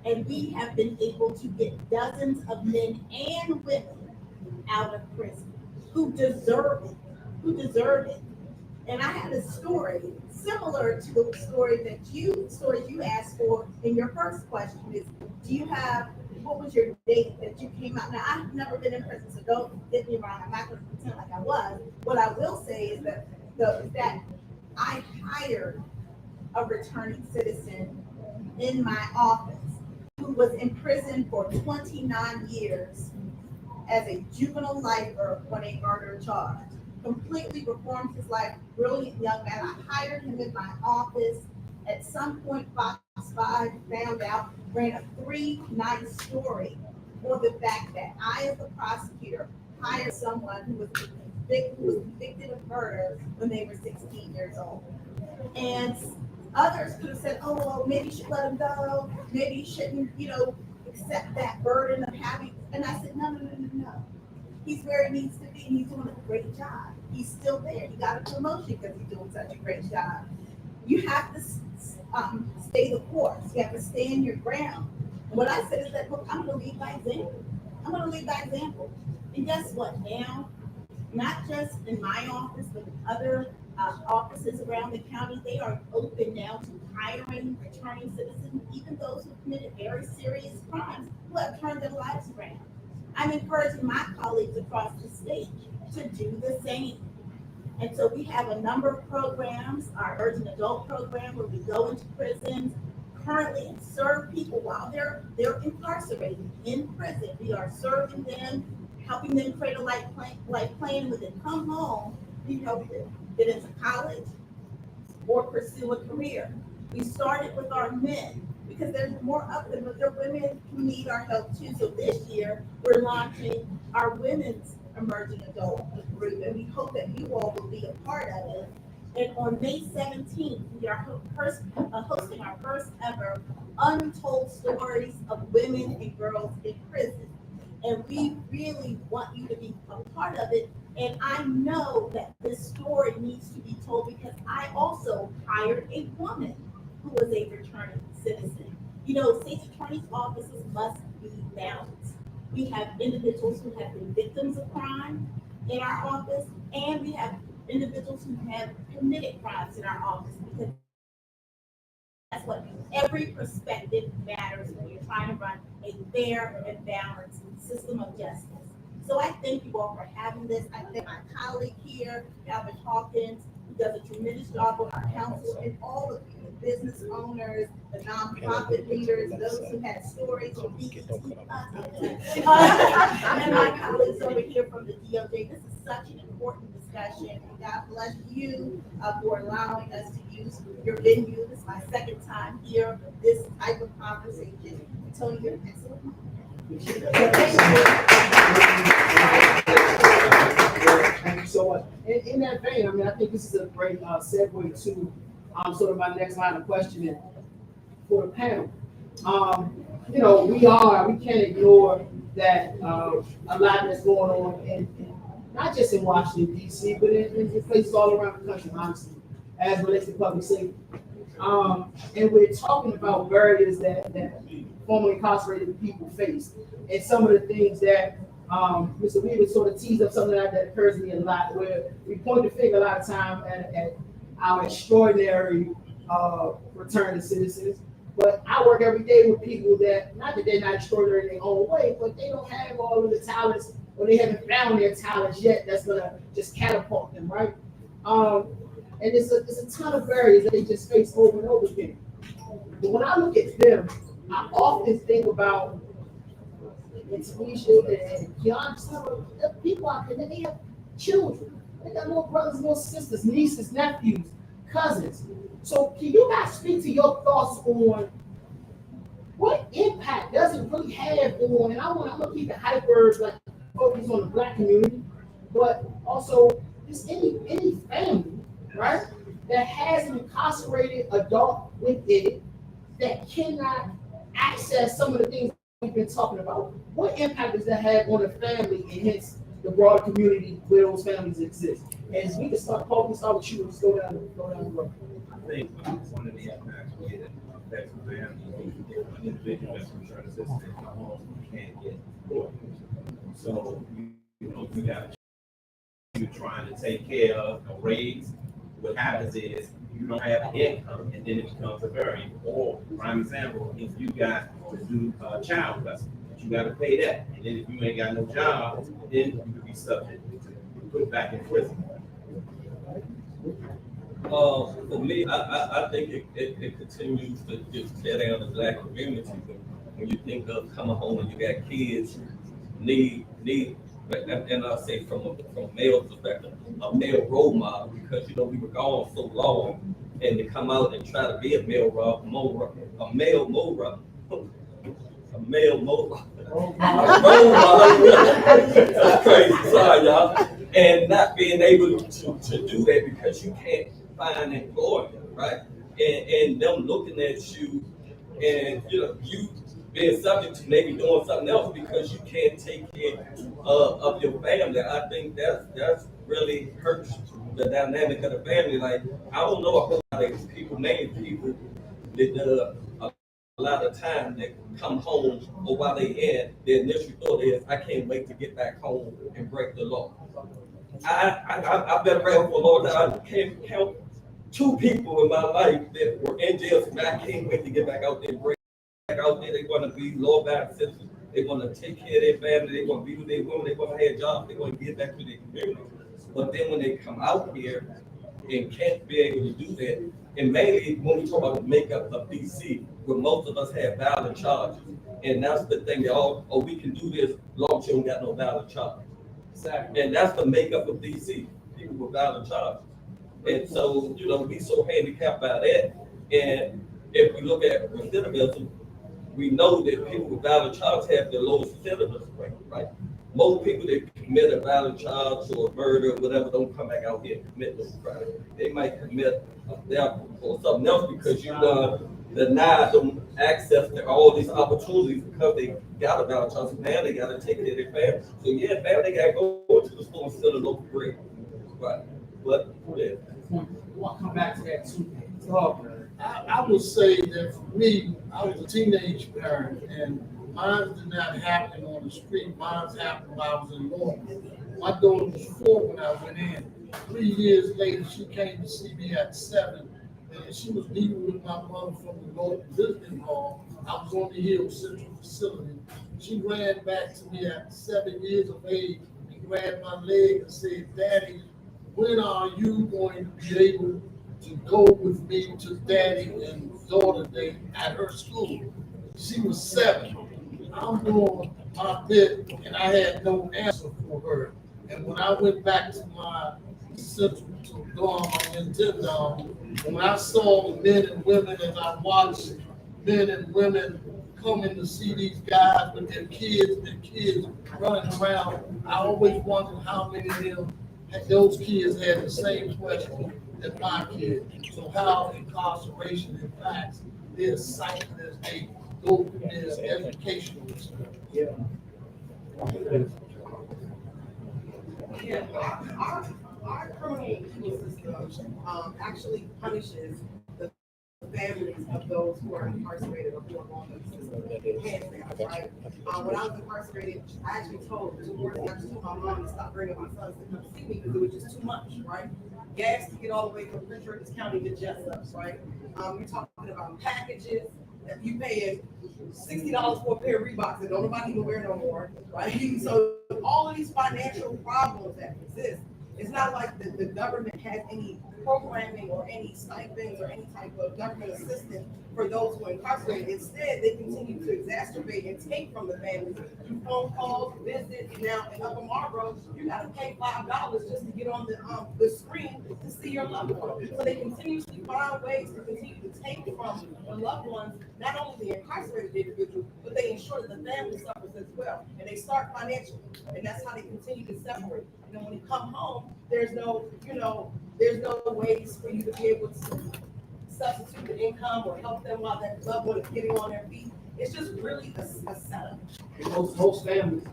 Speaker 10: And we have been able to get dozens of men and women out of prison who deserve it. And I had a story similar to the story you asked for in your first question is, what was your date that you came out? Now, I've never been in prison, so don't get me wrong. I'm not going to pretend like I was. What I will say is that I hired a returning citizen in my office who was in prison for 29 years as a juvenile lifer on a murder charge. Completely reformed his life, brilliant young man. I hired him in my office. At some point, Fox 5 found out, ran a 3-night story on the fact that I, as the prosecutor, hired someone who was convicted of murder when they were 16 years old. And others could have said, oh, well, maybe you should let him go. Maybe you shouldn't, accept that burden of having. And I said, no. He's where he needs to be, and he's doing a great job. He's still there. He got a promotion because he's doing such a great job. You have to stay the course. You have to stand your ground. And what I said is that, look, I'm going to lead by example. And guess what? Now, not just in my office, but in other offices around the county, they are open now to hiring returning citizens, even those who committed very serious crimes, who have turned their lives around. I'm encouraging my colleagues across the state to do the same. And so we have a number of programs, our urgent adult program, where we go into prisons currently and serve people while they're incarcerated in prison. We are serving them helping them create a life plan when they come home, we help them get into college or pursue a career. We started with our men because there's more of them, but there are women who need our help too. So this year, we're launching our women's emerging adult group, and we hope that you all will be a part of it. And on May 17th, we are hosting our first ever Untold Stories of Women and Girls in Prison. And we really want you to be a part of it. And I know that this story needs to be told because I also hired a woman who was a returning citizen. You know, state's attorney's offices must be balanced. We have individuals who have been victims of crime in our office, and we have individuals who have committed crimes in our office, because that's what every perspective matters when you're trying to run a fair and balanced system of justice. So I thank you all for having this. I thank my colleague here, Albert Hawkins, who does a tremendous job on our council, and all of you, the business owners, the nonprofit leaders, those who had stories from BET, and my colleagues over here from the DOJ. This is such an important discussion, and God bless you for allowing us to use your venue. This is my second time here, this type of conversation. Tony, you're an excellent.
Speaker 3: Thank you so much. In that vein, I mean, I think this is a great segue to sort of my next line of questioning for the panel. You know, we can't ignore that a lot that's going on, in not just in Washington, D.C., but in places all around the country, honestly, as relates to public safety. And we're talking about barriers that formerly incarcerated people face, and some of the things that Mr. Weaver sort of teased up, something that occurs to me a lot, where we point the finger a lot of time at our extraordinary returning citizens. But I work every day with people that, not that they're not extraordinary in their own way, but they don't have all of the talents, or they haven't found their talents yet that's gonna just catapult them, right? And it's a ton of barriers that they just face over and over again. But when I look at them, I often think about Tanisha and Keon, some of the people out there, they have children. They got little brothers, little sisters, nieces, nephews, cousins. So can you guys speak to your thoughts on what impact does it really have on, and I'm gonna keep it hyper, like focus on the Black community, but also just any family, right, that has an incarcerated adult with it that cannot access some of the things we've been talking about. What impact does that have on the family and hence the broader community where those families exist? And we can start, Paul, we can start with you, let's go down the road.
Speaker 9: I think one of the impacts we get affects the family, an individual that's returning citizen in the home can't get employed. So, you know, you got you trying to take care of or raise. What happens is you don't have an income, and then it becomes a variant. Or, prime example, if you got to do child custody, you got to pay that, and then if you ain't got no job, then you could be subject to put back in prison.
Speaker 5: For me, I think it continues to just tear down the Black community. When you think of coming home and you got kids, need, and I'll say from a male perspective, a male role model, because you know we were gone so long, and to come out and try to be a male role model, that's crazy, sorry y'all, and not being able to do that because you can't find employment, right? And them looking at you, and you know you being subject to maybe doing something else because you can't take care of your family. I think that's really hurts the dynamic of the family. Like, I don't know a whole lot of people, many people that a lot of time that come home, or while they in, their initial thought is, I can't wait to get back home and break the law. I've been around for a long time. I can't count 2 people in my life that were in jail, so I can't wait to get back out there and break back out there. They want to be law-abiding citizens. They want to take care of their family. They want to be with their women. They want to have jobs. They want to get back to their community. But then when they come out here and can't be able to do that, and mainly when we talk about the makeup of DC, where most of us have valid charges. And that's the thing, they all, oh, we can do this, as long as you don't got no valid charge.
Speaker 1: Exactly.
Speaker 5: And that's the makeup of DC, people with valid charges. And so, you know, we so handicapped by that. And if we look at recidivism, we know that people with valid charges have the lowest recidivism rate, right? Most people that commit a valid charge or murder or whatever don't come back out here and commit no crime. They might commit a theft or something else because you denied them access to all these opportunities because they got a valid charge. Now they got to take care of their family. So yeah, family got to go to the store and sell a local bread, right? But yeah.
Speaker 3: I'll come back to that too.
Speaker 6: I would say that for me, I was a teenage parent, and mine did not happen on the street. Mine happened while I was in law. My daughter was 4 when I went in. 3 years later, she came to see me at 7, and she was meeting with my mother from the North Visiting Hall. I was on the Hill Central Facility. She ran back to me at 7 years of age and grabbed my leg and said, "Daddy, when are you going to be able to go with me to Daddy and Daughter Day at her school?" She was 7. I'm doing my bit, and I had no answer for her. And when I went back to my central dorm, my intent dorm, when I saw men and women, and I watched men and women coming to see these guys with their kids running around, I always wondered how many of them those kids had the same question that my kids. So how incarceration impacts their psyche as they go through their educational experience.
Speaker 3: Yeah.
Speaker 7: Yeah, our criminal legal system, actually punishes the families of those who are incarcerated or who are on the system. Hands down, right? When I was incarcerated, I actually told my mom to stop bringing my sons to come see me because it was just too much, right? Gas to get all the way from Prince George's County to Jessup, right? You're talking about packages that you paying $60 for a pair of Reeboks that nobody can wear no more, right? So all of these financial problems that exist, it's not like the government has any programming or any stipends or any type of government assistance for those who are incarcerated. Instead, they continue to exacerbate and take from the families through phone calls, visits. Now in Upper Marlboro, you got to pay $5 just to get on the screen to see your loved one. So they continuously find ways to continue to take from the loved ones, not only the incarcerated individual, but they ensure that the family suffers as well. And they start financially, and that's how they continue to separate. And then when you come home, there's no ways for you to be able to substitute the income or help them while that loved one is getting on their feet. It's just really a setup.
Speaker 3: Most families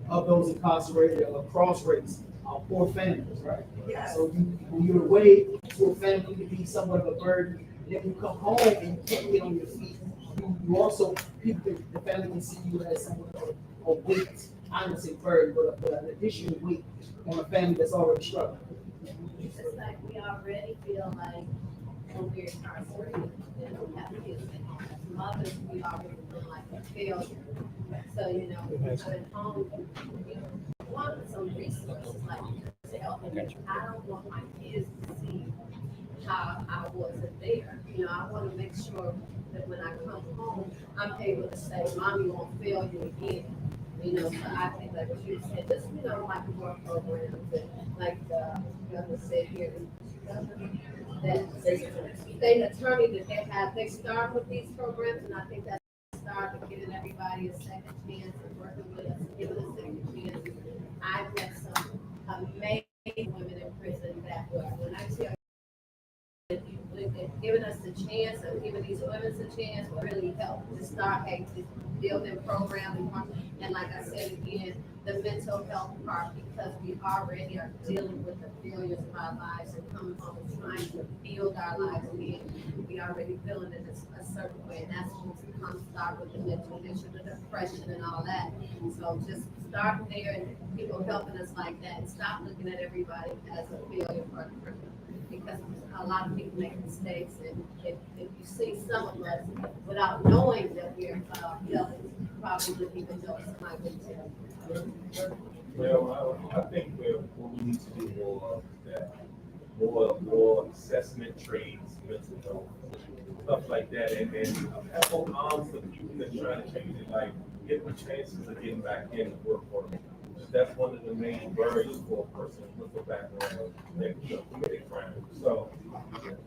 Speaker 3: of those incarcerated are cross-race, are poor families, right?
Speaker 7: Yes.
Speaker 3: So when you're away to a family to be somewhat of a burden, and then you come home and you can't get on your feet, you also, the family can see you as somewhat of a weight. I don't say burden, but an additional weight on a family that's already struggling.
Speaker 8: It's like we already feel like when we're incarcerated and we have kids at home. As mothers, we already feel like a failure. So, you know, at home, you want some resources like to help me. I don't want my kids to see how I wasn't there. You know, I want to make sure that when I come home, I'm able to say, "Mommy won't fail you again." You know, so I think like what you said, just, you know, like more programs and like the governor said here, that state attorney that they start with these programs, and I think that's the start of giving everybody a second chance and working with us, giving us a second chance. I've met some amazing women in prison that way. When I tell you, giving us the chance of giving these women a chance will really help to start building programs. And like I said again, the mental health part, because we already are dealing with the failures of our lives and coming home and trying to build our lives again. We already feeling it a certain way, and that's when to come start with the mental issue, the depression and all that. So just start there and people helping us like that, and stop looking at everybody as a failure for a criminal. Because a lot of people make mistakes, and if you see some of us without knowing that we're felons, probably wouldn't even know somebody would tell.
Speaker 4: Well, I think what we need to do more of that, more assessment trades, mental health, stuff like that, and have more arms for people that trying to change it, like get the chances of getting back in the workforce. That's one of the main barriers for a person with a background that committed crime. So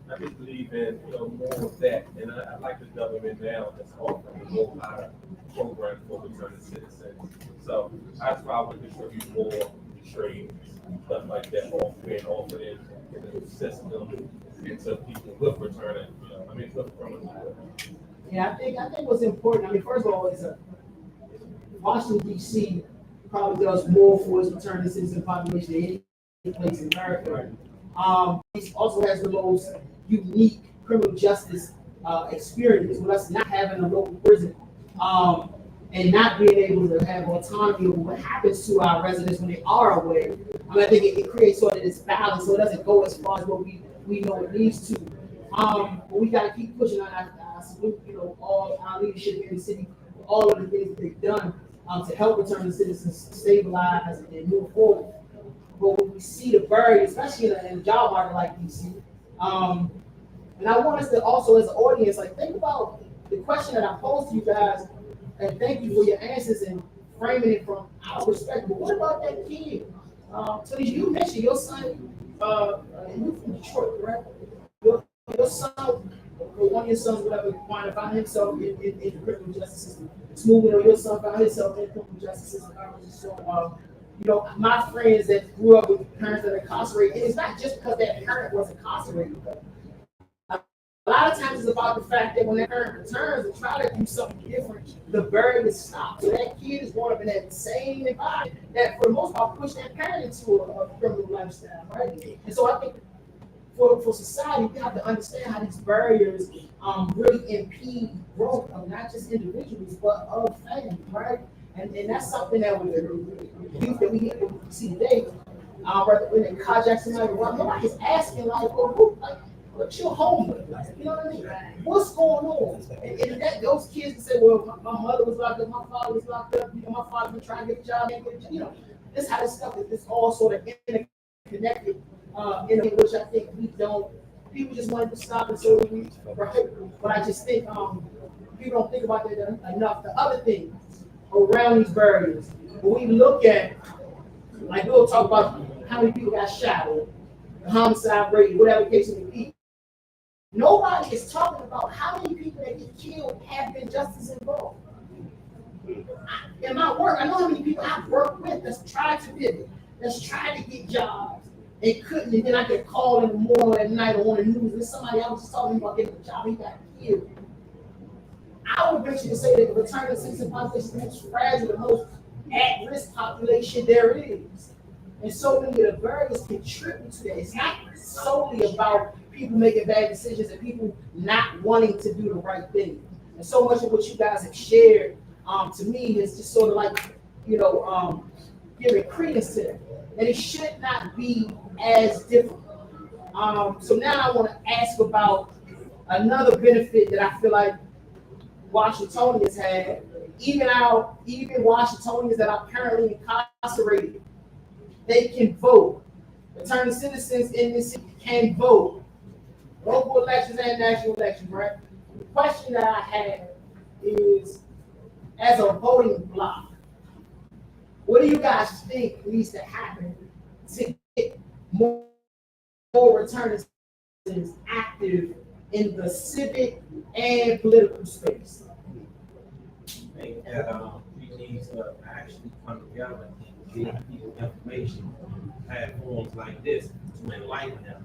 Speaker 4: I just believe in more of that, and I like the government now that's offering a more higher program for returning citizens. So that's why I would distribute more trades, stuff like that, offered in the system into people with returning, with criminal.
Speaker 3: Yeah, I think what's important, I mean, first of all, is Washington DC probably does more for its returning citizen population than any place in America. It also has the most unique criminal justice experience with us not having a local prison and not being able to have autonomy over what happens to our residents when they are away. I mean, I think it creates sort of this balance so it doesn't go as far as what we know it needs to. But we got to keep pushing on. I salute all our leadership in the city for all of the things that they've done to help returning citizens stabilize and move forward. But when we see the barriers, especially in a job market like DC, and I want us to also, as an audience, think about the question that I posed to you guys, and thank you for your answers and framing it from our perspective. But what about that kid? So you mentioned your son, you from Detroit, correct? Your son, or one of your sons, whatever, found himself in the criminal justice system. Smoothing, or your son found himself in the criminal justice system. So, my friends that grew up with parents that are incarcerated, it's not just because that parent was incarcerated. A lot of times it's about the fact that when that parent returns and try to do something different, the burden is stopped. So that kid is growing up in that same environment that, for the most part, pushed that parent into a criminal lifestyle, right? And so I think for society, we have to understand how these barriers really impede growth of not just individuals, but of families, right? And that's something that with the youth that we see today, whether in carjack somebody, nobody's asking but you're homeless, you know what I mean? What's going on? And that those kids can say, well, my mother was locked up, my father was locked up, my father been trying to get a job, this how this stuff is all sort of interconnected, in a way which I think people just wanted to stop and so right? But I just think people don't think about that enough. The other thing around these barriers, when we look at, we'll talk about how many people got shot or the homicide rate, whatever the case may be. Nobody is talking about how many people that get killed have been justice involved. In my work, I know how many people I've worked with that's tried to pivot, that's tried to get jobs and couldn't, and then I get called in the morning at night on the news, and somebody else was talking about getting a job, he got killed. I would venture to say that the returning citizen population is the most fragile, the most at-risk population there is. And so many of the barriers contribute to that. It's not solely about people making bad decisions and people not wanting to do the right thing. And so much of what you guys have shared, to me, is just sort of giving credence to that. And it should not be as difficult. So now I want to ask about another benefit that I feel like Washingtonians had, even Washingtonians that are currently incarcerated, they can vote. Returning citizens in this city can vote. Local elections and national elections, right? The question that I have is, as a voting bloc, what do you guys think needs to happen to get more returning citizens active in the civic and political space?
Speaker 9: I think that we need to actually come together, give people information, have forums like this to enlighten them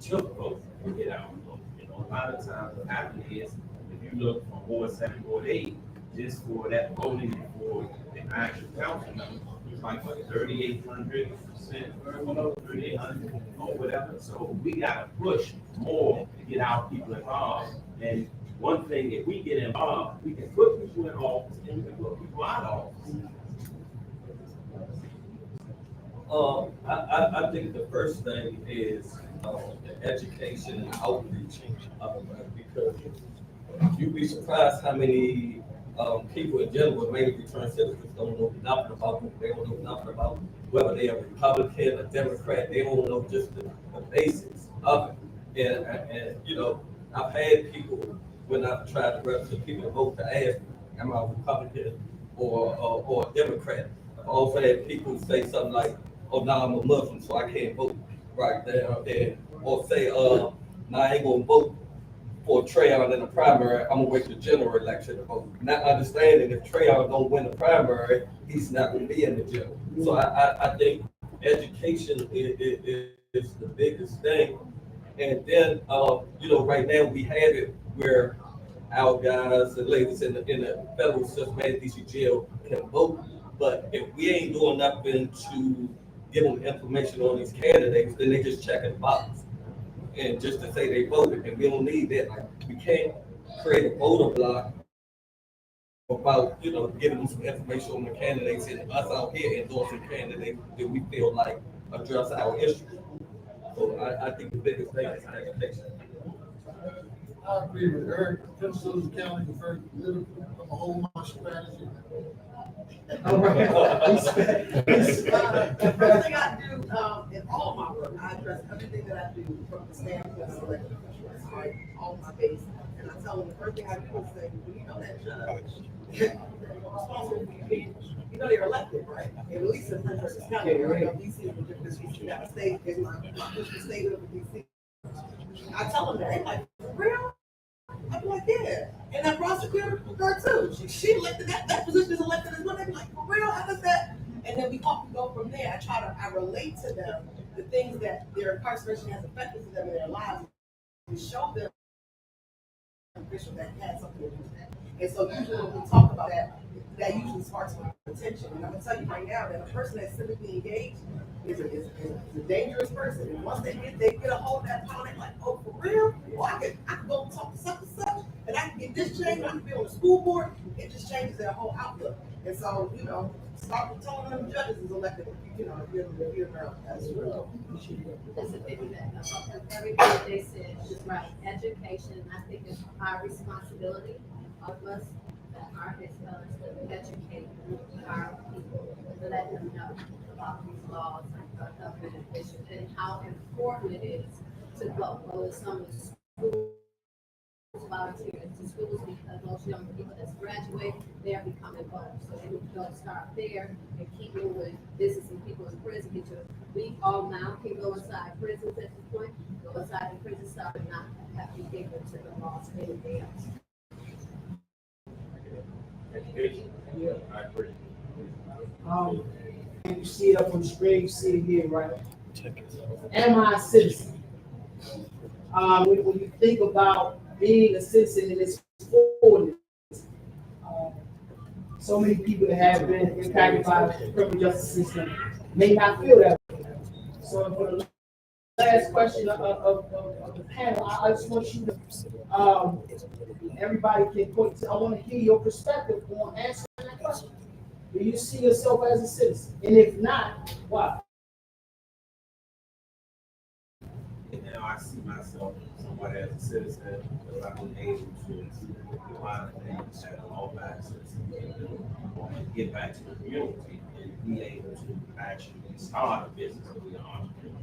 Speaker 9: to vote and get out and vote. A lot of times what happens is, if you look from Ward 7, Ward 8, just for that voting for the actual council member, it's like what, 3,800%, 3,800 or whatever. So we gotta push more to get our people involved. And one thing, if we get involved, we can put people in office and we can put people out of office.
Speaker 5: I think the first thing is the education and outreach, because you'd be surprised how many people in general, mainly return citizens, don't know nothing about them. They don't know nothing about whether they're a Republican or Democrat, they don't know just the basics of it. And you know, I've had people, when I've tried to register people to vote, to ask, am I a Republican or a Democrat? I've also had people say something like, oh, now I'm a Muslim, so I can't vote right there. Or say, now I ain't gonna vote for Trayon in the primary, I'm gonna wait the general election to vote. Not understanding if Trayon don't win the primary, he's not gonna be in the general. So I think education is the biggest thing. And then, you know, right now we have it where our guys and ladies in the federal system and DC jail can vote. But if we ain't doing nothing to give them information on these candidates, then they just checking the box. And just to say they voted, and we don't need that. Like, we can't create a voter block about, you know, giving them some information on the candidates and us out here endorsing candidates that we feel like address our issues. So I think the biggest thing is education.
Speaker 6: I agree with Eric. Prince George's County is very political. I'm a whole lot of strategy.
Speaker 3: All right.
Speaker 7: The first thing I do, in all my work, I address everything that I do from the standpoint of elected officials, right? All my base. And I tell them the first thing I do is say, well, you know that judge, they're responsible for you being, you know they're elected, right? And at least in Prince George's County, right? DC is a different DC. That state is my state of DC. I tell them that, they're like, for real? I'm like, yeah. And that prosecutor, her too. She elected that position is elected as well. They be like, for real? How does that? And then we go from there. I relate to them the things that their incarceration has affected to them in their lives and show them official that had something to do with that. And so usually when we talk about that, that usually sparks attention. And I'm gonna tell you right now that a person that's civically engaged is a dangerous person. And once they get a hold of that power, they're like, oh, for real? Well, I can go talk to such and such, and I can get this changed, I can be on the school board. It just changes their whole outlook. And so, you know, start telling them judges is elected, you know, if you're around as well.
Speaker 8: That's a big thing. Everything that they said is right. Education, I think, is our responsibility of us that are his fellows to educate our people, to let them know about these laws and government officials and how important it is to go. Whether some schools volunteers to schools, because those young people that's graduate, they are becoming voters. So they need to start there and keep moving business and people in prison. Because we all now can go inside prisons at this point, go inside the prison start and not have to be ignorant to the laws and anything else.
Speaker 4: Education. Yeah, I agree.
Speaker 3: You see it up on the screen, you see it here, right? Am I a citizen? When you think about being a citizen in this forward, so many people that have been impacted by the criminal justice system may not feel that way. So for the last question of the panel, I just want you to, everybody can point to, I want to hear your perspective on answering that question. Do you see yourself as a citizen? And if not, why?
Speaker 9: Now I see myself somewhat as a citizen because I've been able to do a lot of things that a law-abiding citizen can do and get back to the community and be able to actually start a business and be an entrepreneur.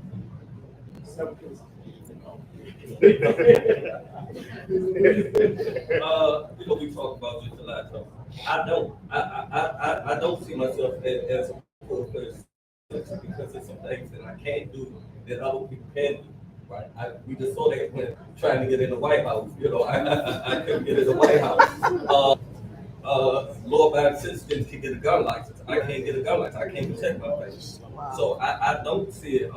Speaker 5: You know, we talk about this a lot. So I don't see myself as a full person because there's some things that I can't do that other people can do. Right? We just saw that when trying to get in the White House. You know, I couldn't get in the White House. Law-abiding citizens can get a gun license. I can't get a gun license. I can't protect my face. So I don't see it.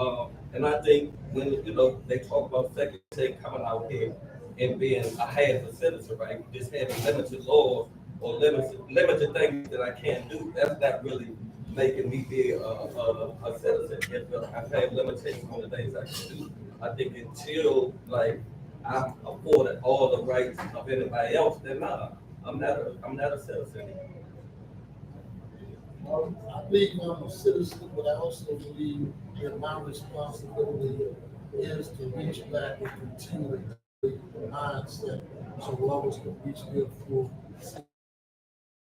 Speaker 5: And I think when, you know, they talk about Secretary coming out here and being a half a citizen, right? Just having limited laws or limited things that I can't do. That's not really making me be a citizen. If I have limitations on the things I can do, I think until like I'm afforded all the rights of anybody else, then nah, I'm not a citizen.
Speaker 6: I believe I'm a citizen, but I also believe that my responsibility is to reach back and continue the mindset so others can reach their full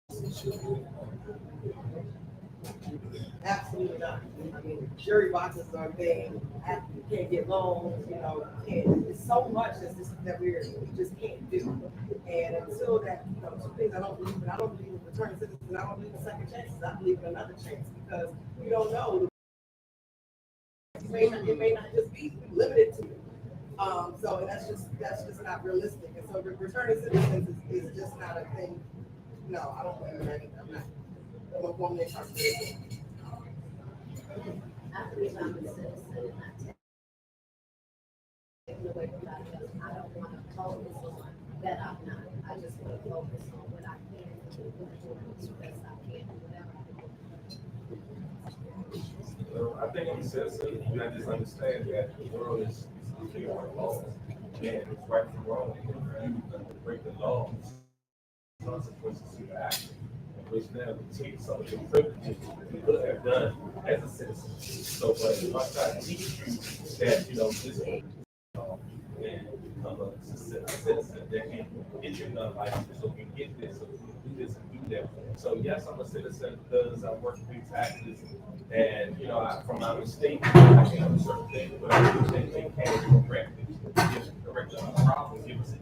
Speaker 6: citizenship.
Speaker 7: Absolutely not. I mean, jury boxes are thing, you can't get loans, you know, can't, there's so much that we just can't do. And until that, you know, two things I don't believe in. I don't believe in returning citizens, I don't believe in second chances, I believe in another chance, because you don't know. It may not just be limited to you. So that's just not realistic. And so returning citizens is just not a thing. No, I don't believe in that. I'm a woman incarcerated.
Speaker 8: I believe I'm a citizen and not taking away from that. I don't want to focus on that I'm not. I just want to focus on what I can do, as best I can, whatever I do.
Speaker 4: I think I'm a citizen, and I just understand that the world is clear on laws, and it's right from wrong. If you break the law, consequences to the action, which now take some of the privileges you could have done as a citizen. So, but if I try to teach you that, you know, this and become a citizen that can get you another license, so can get this, so can do this and do that. So yes, I'm a citizen because I work through taxes, and you know, from out of state, I can do certain things, but I do think they can correct the problem, give us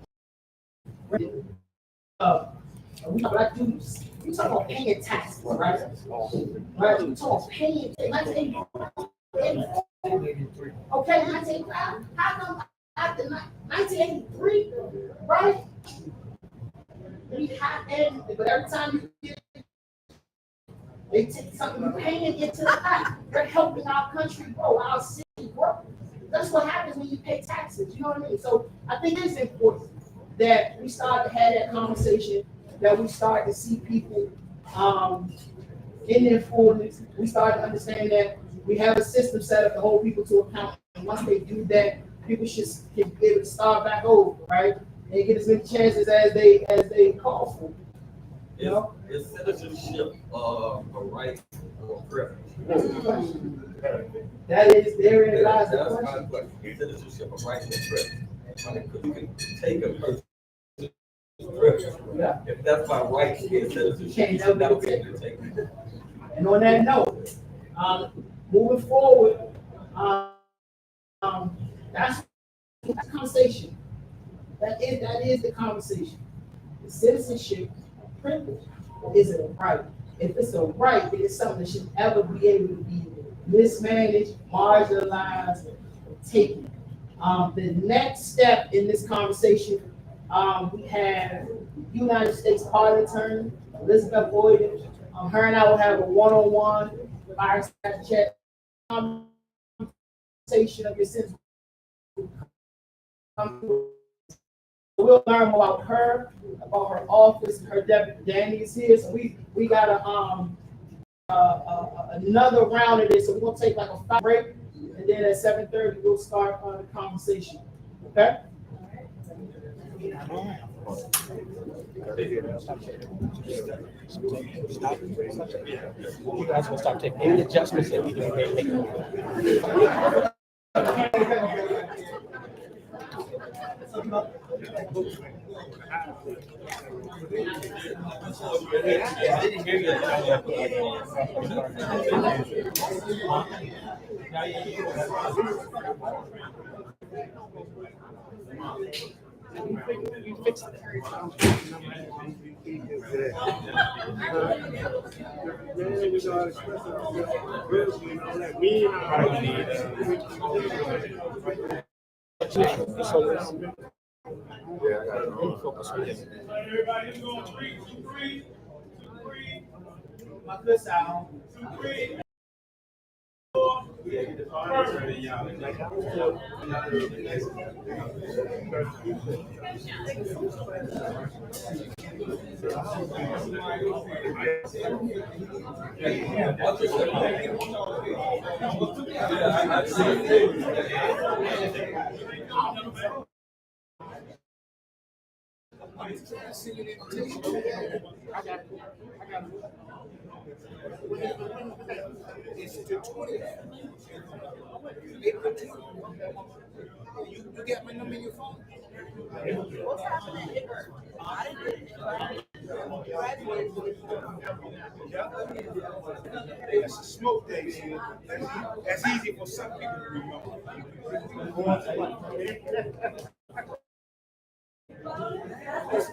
Speaker 3: We black dudes, we talk about paying taxes, right? Right, we talk about paying, okay, 1985, how come after 1983, right? We have, but every time you get, they take something, you're paying into the pot, they're helping our country grow, our city grow. That's what happens when you pay taxes, you know what I mean? So I think it's important that we start to have that conversation, that we start to see people in their fullness. We start to understand that we have a system set up to hold people to account. And once they do that, people should be able to start back over, right? And get as many chances as they call for. You know?
Speaker 5: Is citizenship a right or a preference?
Speaker 3: That is, therein lies the
Speaker 5: That's my
Speaker 3: question.
Speaker 5: question. Is citizenship a right or a preference? I mean, because you can take a person's preference.
Speaker 3: Yeah.
Speaker 5: If that's my right to get citizenship,
Speaker 3: Can't
Speaker 5: you should never be able to take it.
Speaker 3: And on that note, moving forward, that's the conversation. That is the conversation. The citizenship privilege is a right. If it's a right, it is something that should ever be able to be mismanaged, marginalized, or taken. The next step in this conversation, we have United States Party Attorney Elizabeth Boyd. Her and I will have a one-on-one fireside chat conversation of your sins. We'll learn more about her, about her office. Her deputy Danny is here, so we got another round of this. So we're gonna take like a 5 break, and then at 7:30 we'll start on the conversation. Okay.
Speaker 1: You guys will start taking any adjustments that we do. You fixed it. Focus on this.
Speaker 9: Everybody's going 3, 2, 3, 2, 3.
Speaker 3: My good sound.
Speaker 9: 2, 3. 4.
Speaker 6: It's the 20th. April 10th. You got my number in your phone?
Speaker 10: What's happening?
Speaker 11: That's a smoke day, so that's easy for some people to remember. This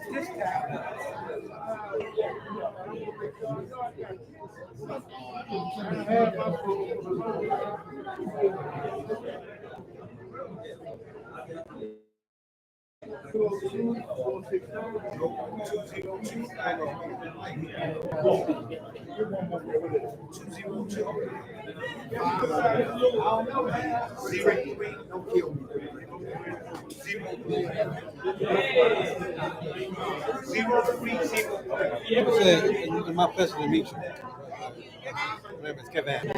Speaker 11: don't kill me.
Speaker 12: 0303. My pleasure to meet you. My name is Kevin.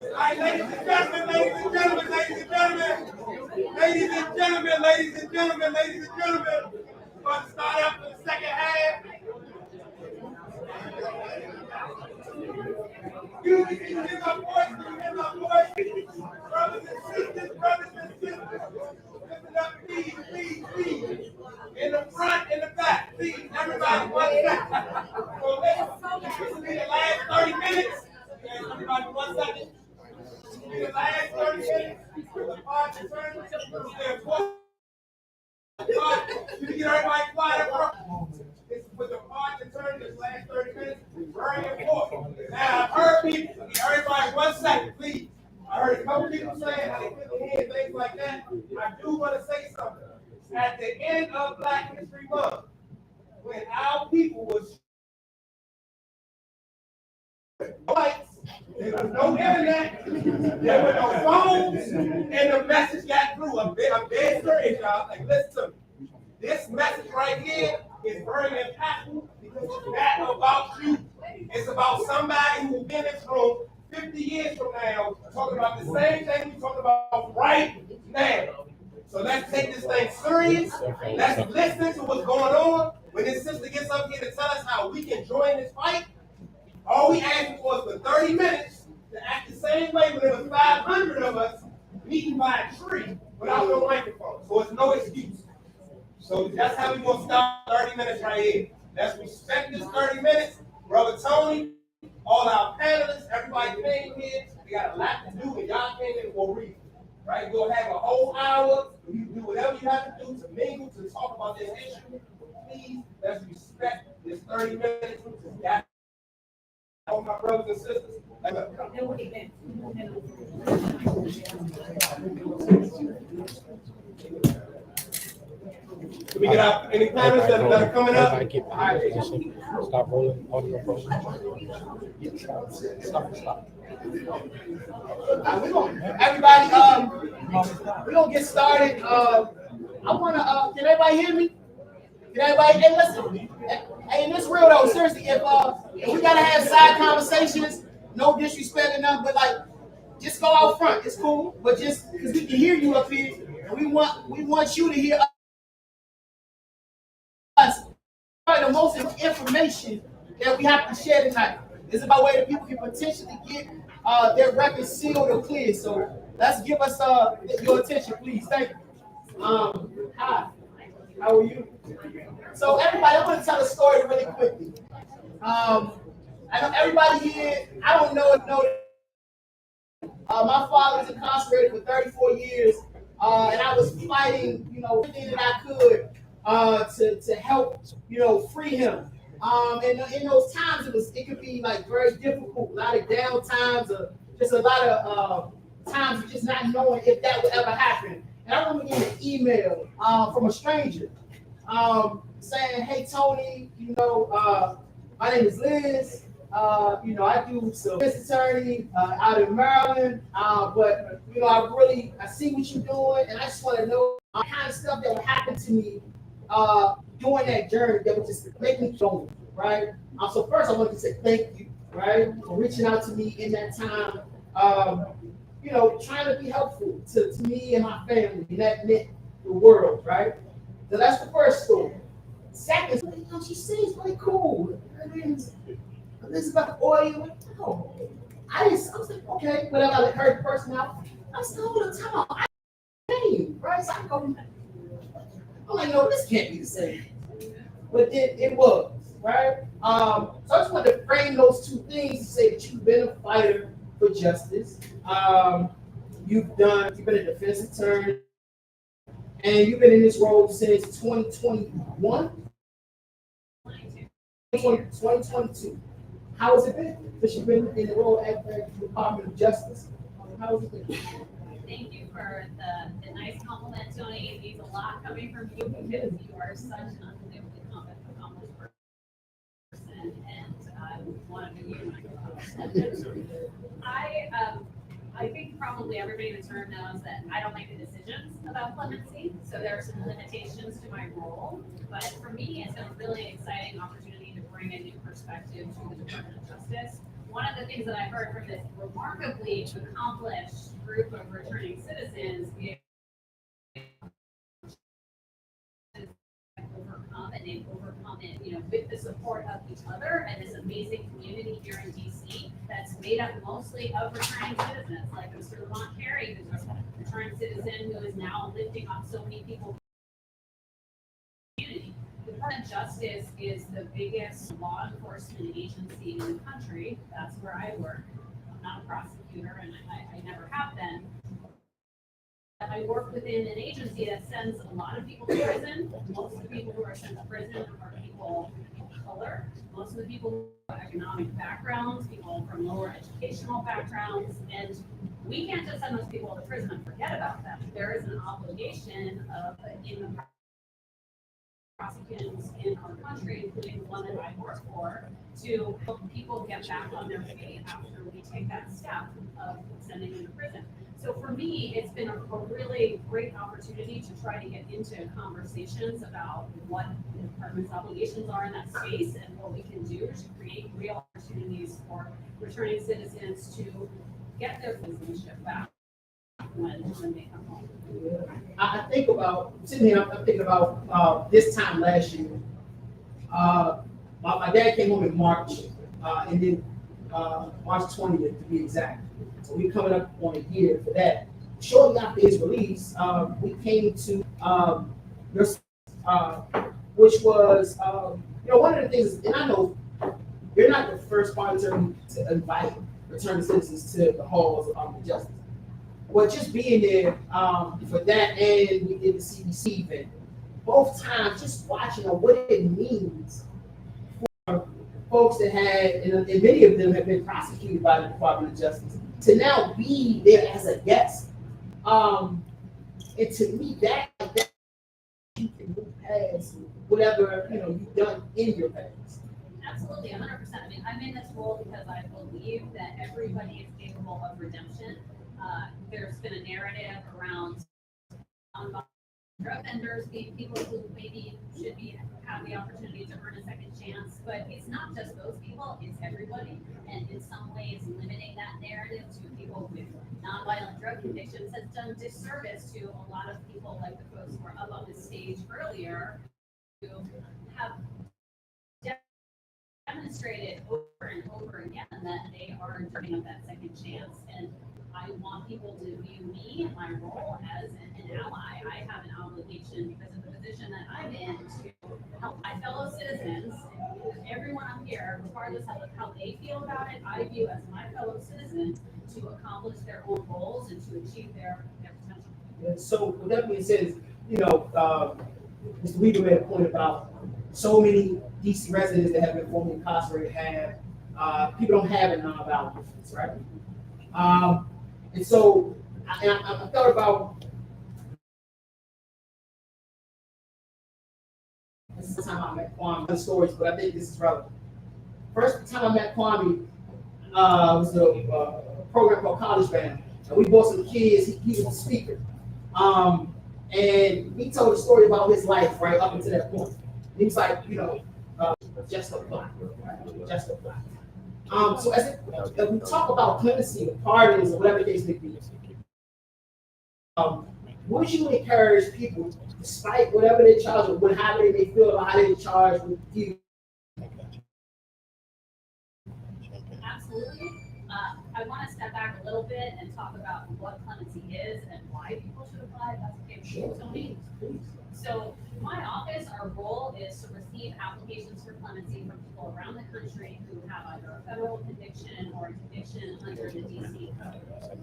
Speaker 11: All right, ladies and gentlemen, ladies and gentlemen, ladies and gentlemen, ladies and gentlemen, ladies and gentlemen, ladies and gentlemen. We're going to start up for the second half. You can hear my voice, you can hear my voice. Brothers and sisters, listen up, please. In the front, in the back, please, everybody, 1 second. So this will be the last 30 minutes. Everybody, 1 second. In the last 30 minutes, the part to turn, you can get everybody quiet up. This is with the part to turn this last 30 minutes. Very important. Now, I've heard people, everybody, 1 second, please. I heard a couple people saying how they put their hands, things like that. I do want to say something. At the end of Black History Month, when our people was whites, there was no internet, There were no phones, and the message got through. I'm dead serious, y'all. Like, listen to me. This message right here is very impactful because it's not about you. It's about somebody who will be in this room 50 years from now talking about the same thing we're talking about right now. So let's take this thing serious. Let's listen to what's going on. When this sister gets up here to tell us how we can join this fight, all we asked for was for 30 minutes to act the same way when there was 500 of us meeting by a tree without no microphone. So it's no excuse. So that's how we're gonna start 30 minutes right here. Let's respect this 30 minutes. Brother Tony, all our panelists, everybody came here. We got a lot to do, and y'all came in for a reason. Right? We'll have a whole hour. You do whatever you have to do to mingle, to talk about this issue. Please, let's respect this 30 minutes. Yeah. All my brothers and sisters. Can we get out any panelists that are coming up?
Speaker 1: Stop rolling audio program. Stop.
Speaker 3: We're gonna get started. I wanna can everybody hear me? Can everybody hey listen? Hey, and this real though, seriously, if we gotta have side conversations, no disrespect or nothing, but like just go out front. It's cool, but just because we can hear you up here, and we want you to hear us. Probably the most information that we have to share tonight is about way that people can potentially get their records sealed or cleared. So let's give us your attention, please. Thank you. Hi. How are you? So everybody, I want to tell a story really quickly. I know everybody here. I don't know. My father was incarcerated for 34 years, and I was fighting, everything that I could to help, free him. And in those times, it could be like very difficult, a lot of down times, or just a lot of times of just not knowing if that would ever happen. And I remember getting an email from a stranger saying, "Hey Tony, my name is Liz. I do some business attorney out in Maryland, but I see what you're doing, and I just want to know the kind of stuff that would happen to me during that journey that would just make me go, right? So first I wanted to say thank you, right, for reaching out to me in that time, trying to be helpful to me and my family, and that meant the world, right? So that's the first story. Second, she seems really cool. Her name's Elizabeth Oil. Oh, I was like, okay, whatever. I heard the person out. I said, hold on, time out. Right? So I go, I'm like, no, this can't be the same. But it was, right? So I just wanted to frame those two things to say that you've been a fighter for justice. You've been a defense attorney, and you've been in this role since 2021? 2022. How has it been? Because you've been in the role at the Department of Justice. How has it been?
Speaker 13: Thank you for the nice compliment, Tony. It means a lot coming from you because you are such an unbelievably accomplished person, and one of you. I think probably everybody in this room knows that I don't make the decisions about clemency, so there are some limitations to my role. But for me, it's a really exciting opportunity to bring a new perspective to the Department of Justice. One of the things that I heard from this remarkably accomplished group of returning citizens is overcome, and they've overcome it, with the support of each other and this amazing community here in DC that's made up mostly of returning citizens, like Mr. Lamont Carey, who's a returning citizen who is now lifting up so many people. The Department of Justice is the biggest law enforcement agency in the country. That's where I work. I'm not a prosecutor, and I never have been. I work within an agency that sends a lot of people to prison. Most of the people who are sent to prison are people of color. Most of the people who have economic backgrounds, people from lower educational backgrounds, and we can't just send those people to prison and forget about them. There is an obligation in the prosecutors in our country, including the one that I work for, to help people get back on their feet after we take that step of sending them to prison. So for me, it's been a really great opportunity to try to get into conversations about what the department's obligations are in that space and what we can do to create real opportunities for returning citizens to get their citizenship back when they come home.
Speaker 3: I think about, sitting here, I'm thinking about this time last year. My dad came home in March, and then March 20th to be exact. So we're coming up on a year for that. Shortly after his release, we came to which was, one of the things, and I know you're not the first party to invite returning citizens to the halls of justice. But just being there for that, and we did the CDC event, both times just watching what it means for folks that had, and many of them have been prosecuted by the Department of Justice, to now be there as a guest. And to me, that you can move past whatever you've done in your past.
Speaker 13: Absolutely, 100%. I mean, I'm in this role because I believe that everybody is capable of redemption. There's been a narrative around drug offenders being people who maybe should have the opportunity to earn a second chance, but it's not just those people, it's everybody. And in some ways, limiting that narrative to people with nonviolent drug convictions has done disservice to a lot of people like the folks who were up on the stage earlier who have demonstrated over and over again that they are deserving of that second chance. And I want people to view me and my role as an ally. I have an obligation because of the position that I'm in to help my fellow citizens, everyone up here, regardless of how they feel about it, I view as my fellow citizen to accomplish their own goals and to achieve their potential.
Speaker 3: Yeah, so with that being said, Mr. Weaver made a point about so many DC residents that have been formerly incarcerated have people don't have a nonviolent defense, right? And so I thought about this is the time I met Kwame. The stories, but I think this is relevant. First time I met Kwame was a program called College Band, and we brought some kids. He was a speaker, and he told a story about his life right up until that point. He was like, just a block, right? Just a block. So as we talk about clemency, the pardons, or whatever the case may be, would you encourage people, despite whatever they charge or whatever they may feel about how they charge with you?
Speaker 13: Absolutely. I want to step back a little bit and talk about what clemency is and why people should apply. That's okay with you, Tony. So my office, our role is to receive applications for clemency from people around the country who have either a federal conviction or a conviction under the DC code.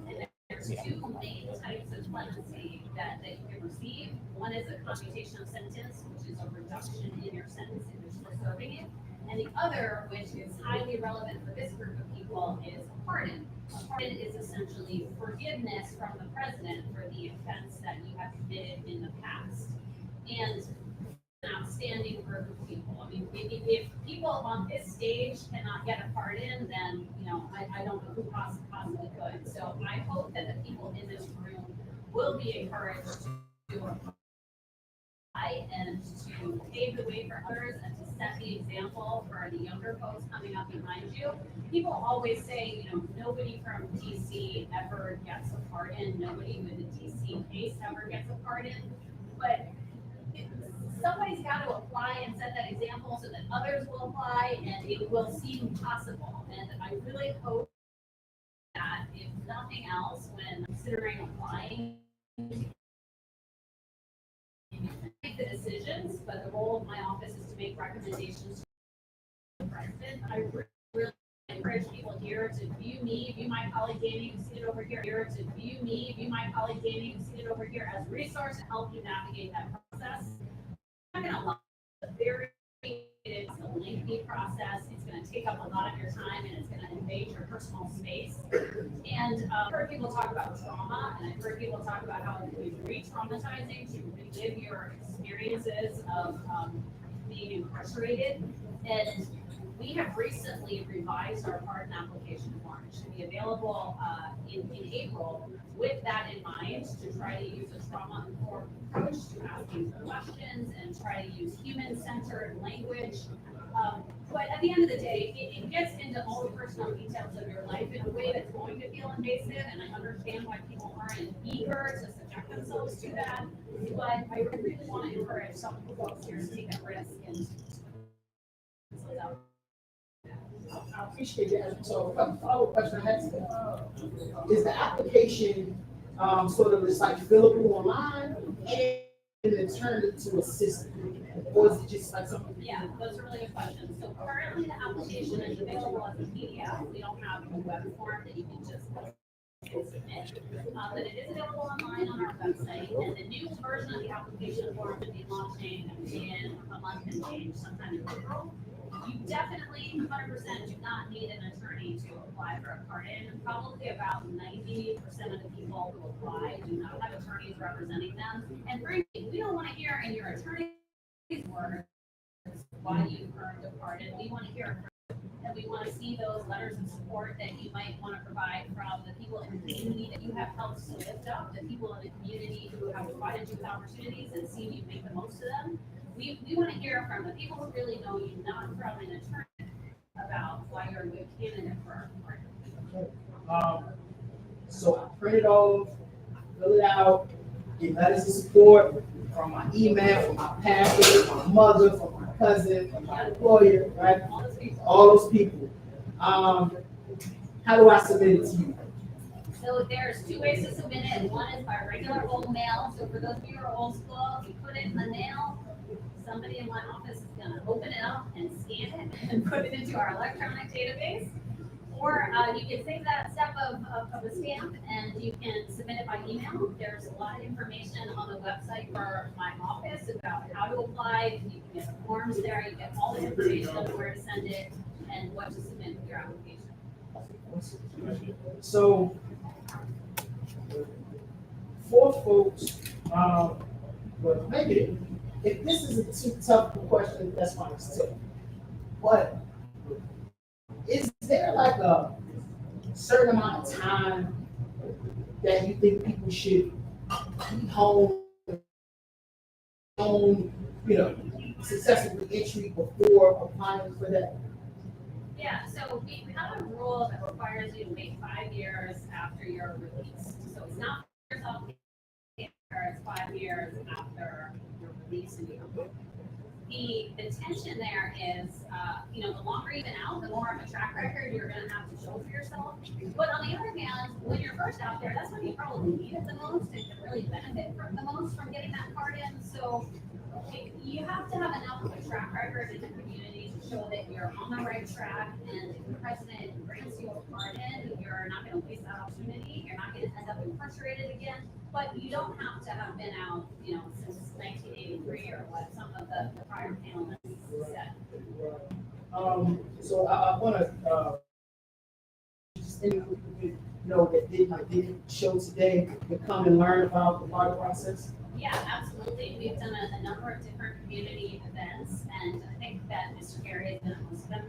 Speaker 13: And there's two main types of clemency that you can receive. One is a commutation of sentence, which is a reduction in your sentence if you're still serving it. And the other, which is highly relevant for this group of people, is a pardon. A pardon is essentially forgiveness from the president for the offense that you have committed in the past. And an outstanding group of people. I mean, if people on this stage cannot get a pardon, then I don't know who possibly could. So I hope that the people in this room will be encouraged to apply and to pave the way for others and to set the example for the younger folks coming up behind you. People always say, nobody from DC ever gets a pardon. Nobody with a DC case ever gets a pardon. But somebody's got to apply and set that example so that others will apply and it will seem possible. And I really hope that, if nothing else, when considering applying, make the decisions, but the role of my office is to make recommendations to the president. I really encourage people here to view me, view my colleague Jamie, who's seated over here, to view me, view my colleague Jamie, who's seated over here, as a resource to help you navigate that process. I'm not going to lie, it's a lengthy process. It's going to take up a lot of your time and it's going to invade your personal space. And I've heard people talk about trauma, and I've heard people talk about how it can be re-traumatizing to relive your experiences of being incarcerated. And we have recently revised our pardon application form. It should be available in April with that in mind, to try to use a trauma-informed approach to asking for questions and try to use human-centered language. But at the end of the day, it gets into all the personal details of your life in a way that's going to feel invasive, and I understand why people aren't eager to subject themselves to that. But I really want to encourage some folks here to take that risk and.
Speaker 3: I appreciate that. So, a follow-up question I had is the application sort of just like fillable online and then turned into a system? Or is it just like something?
Speaker 13: Yeah, those are really good questions. So currently the application is available as a PDF. We don't have a web form that you can just submit. But it is available online on our website, and the new version of the application form will be launching in a month and change, sometime in April. You definitely 100% do not need an attorney to apply for a pardon. Probably about 90% of the people who apply do not have attorneys representing them. And frankly, we don't want to hear in your attorney's words why you earned a pardon. We want to hear and we want to see those letters of support that you might want to provide from the people in the community that you have helped to lift up, the people in the community who have provided you with opportunities and seen you make the most of them. We want to hear from the people who really know you, not from an attorney, about why you're a good candidate for a pardon.
Speaker 3: So I print it off, fill it out, get letters of support from my email, from my pastor, from my mother, from my cousin, from my employer, right? All those people. How do I submit it to you?
Speaker 13: So there's two ways to submit it. One is by regular old mail. So for those of you who are old school, you put it in the mail. Somebody in my office is gonna open it up and scan it and put it into our electronic database. Or you can save that step of a stamp and you can submit it by email. There's a lot of information on the website for my office about how to apply. You can get the forms there, you get all the information on where to send it and what to submit with your application.
Speaker 3: So, for folks, but maybe if this is a too tough a question, that's fine too. But is there like a certain amount of time that you think people should be home, successful entry before applying for that?
Speaker 13: Yeah, so we have a rule that requires you to wait 5 years after your release. So it's not yourself, it's 5 years after your release and you come home. The tension there is, the longer you've been out, the more of a track record you're going to have to show for yourself. But on the other hand, when you're first out there, that's when you probably need it the most and can really benefit from the most from getting that card in. So you have to have enough of a track record in the community to show that you're on the right track, and if the president grants you a pardon, you're not going to waste that opportunity. You're not going to end up incarcerated again. But you don't have to have been out, since 1983 or what some of the prior panelists said.
Speaker 3: So I want to just that didn't show today to come and learn about the pardon process.
Speaker 13: Yeah, absolutely. We've done a number of different community events, and I think that Mr. Gary has been at most of them.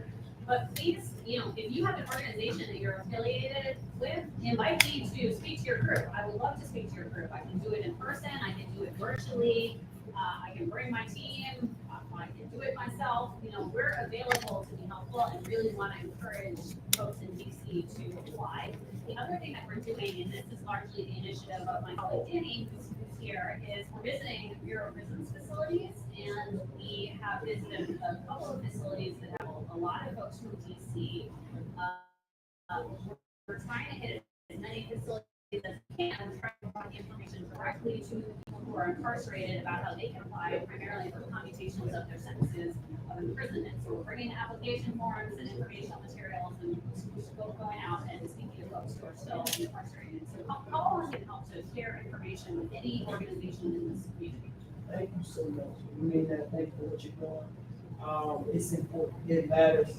Speaker 13: But please, if you have an organization that you're affiliated with, invite me to speak to your group. I would love to speak to your group. I can do it in person. I can do it virtually. I can bring my team. I can do it myself. We're available to be helpful and really want to encourage folks in DC to apply. The other thing that we're doing, and this is largely the initiative of my colleague Danny, who's here, is we're visiting Bureau of Prisons facilities, and we have visited a couple of facilities that have a lot of folks from DC. We're trying to hit as many facilities as we can and try to provide information directly to people who are incarcerated about how they can apply primarily for commutations of their sentences of imprisonment. So we're bringing application forms and informational materials and going out and speaking to folks who are still incarcerated. So call on and help to share information with any organization in this community.
Speaker 3: Thank you so much. We mean that. Thank you for what you're doing. It's important. It matters.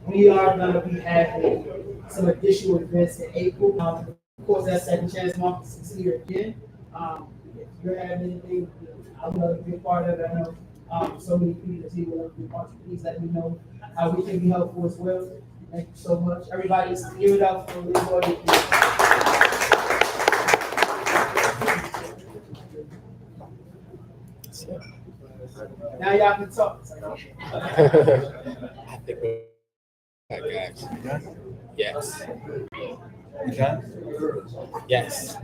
Speaker 3: We are going to be having some additional events in April. Of course, that Second Chance Month is here again. If you're having anything, I would love to be a part of it. I know so many people that you would like to please let me know how we can be helpful as well. Thank you so much. Everybody, give it up for Leroy. Now y'all can talk.
Speaker 1: I think we're guys. Yes.
Speaker 12: You done?
Speaker 1: Yes.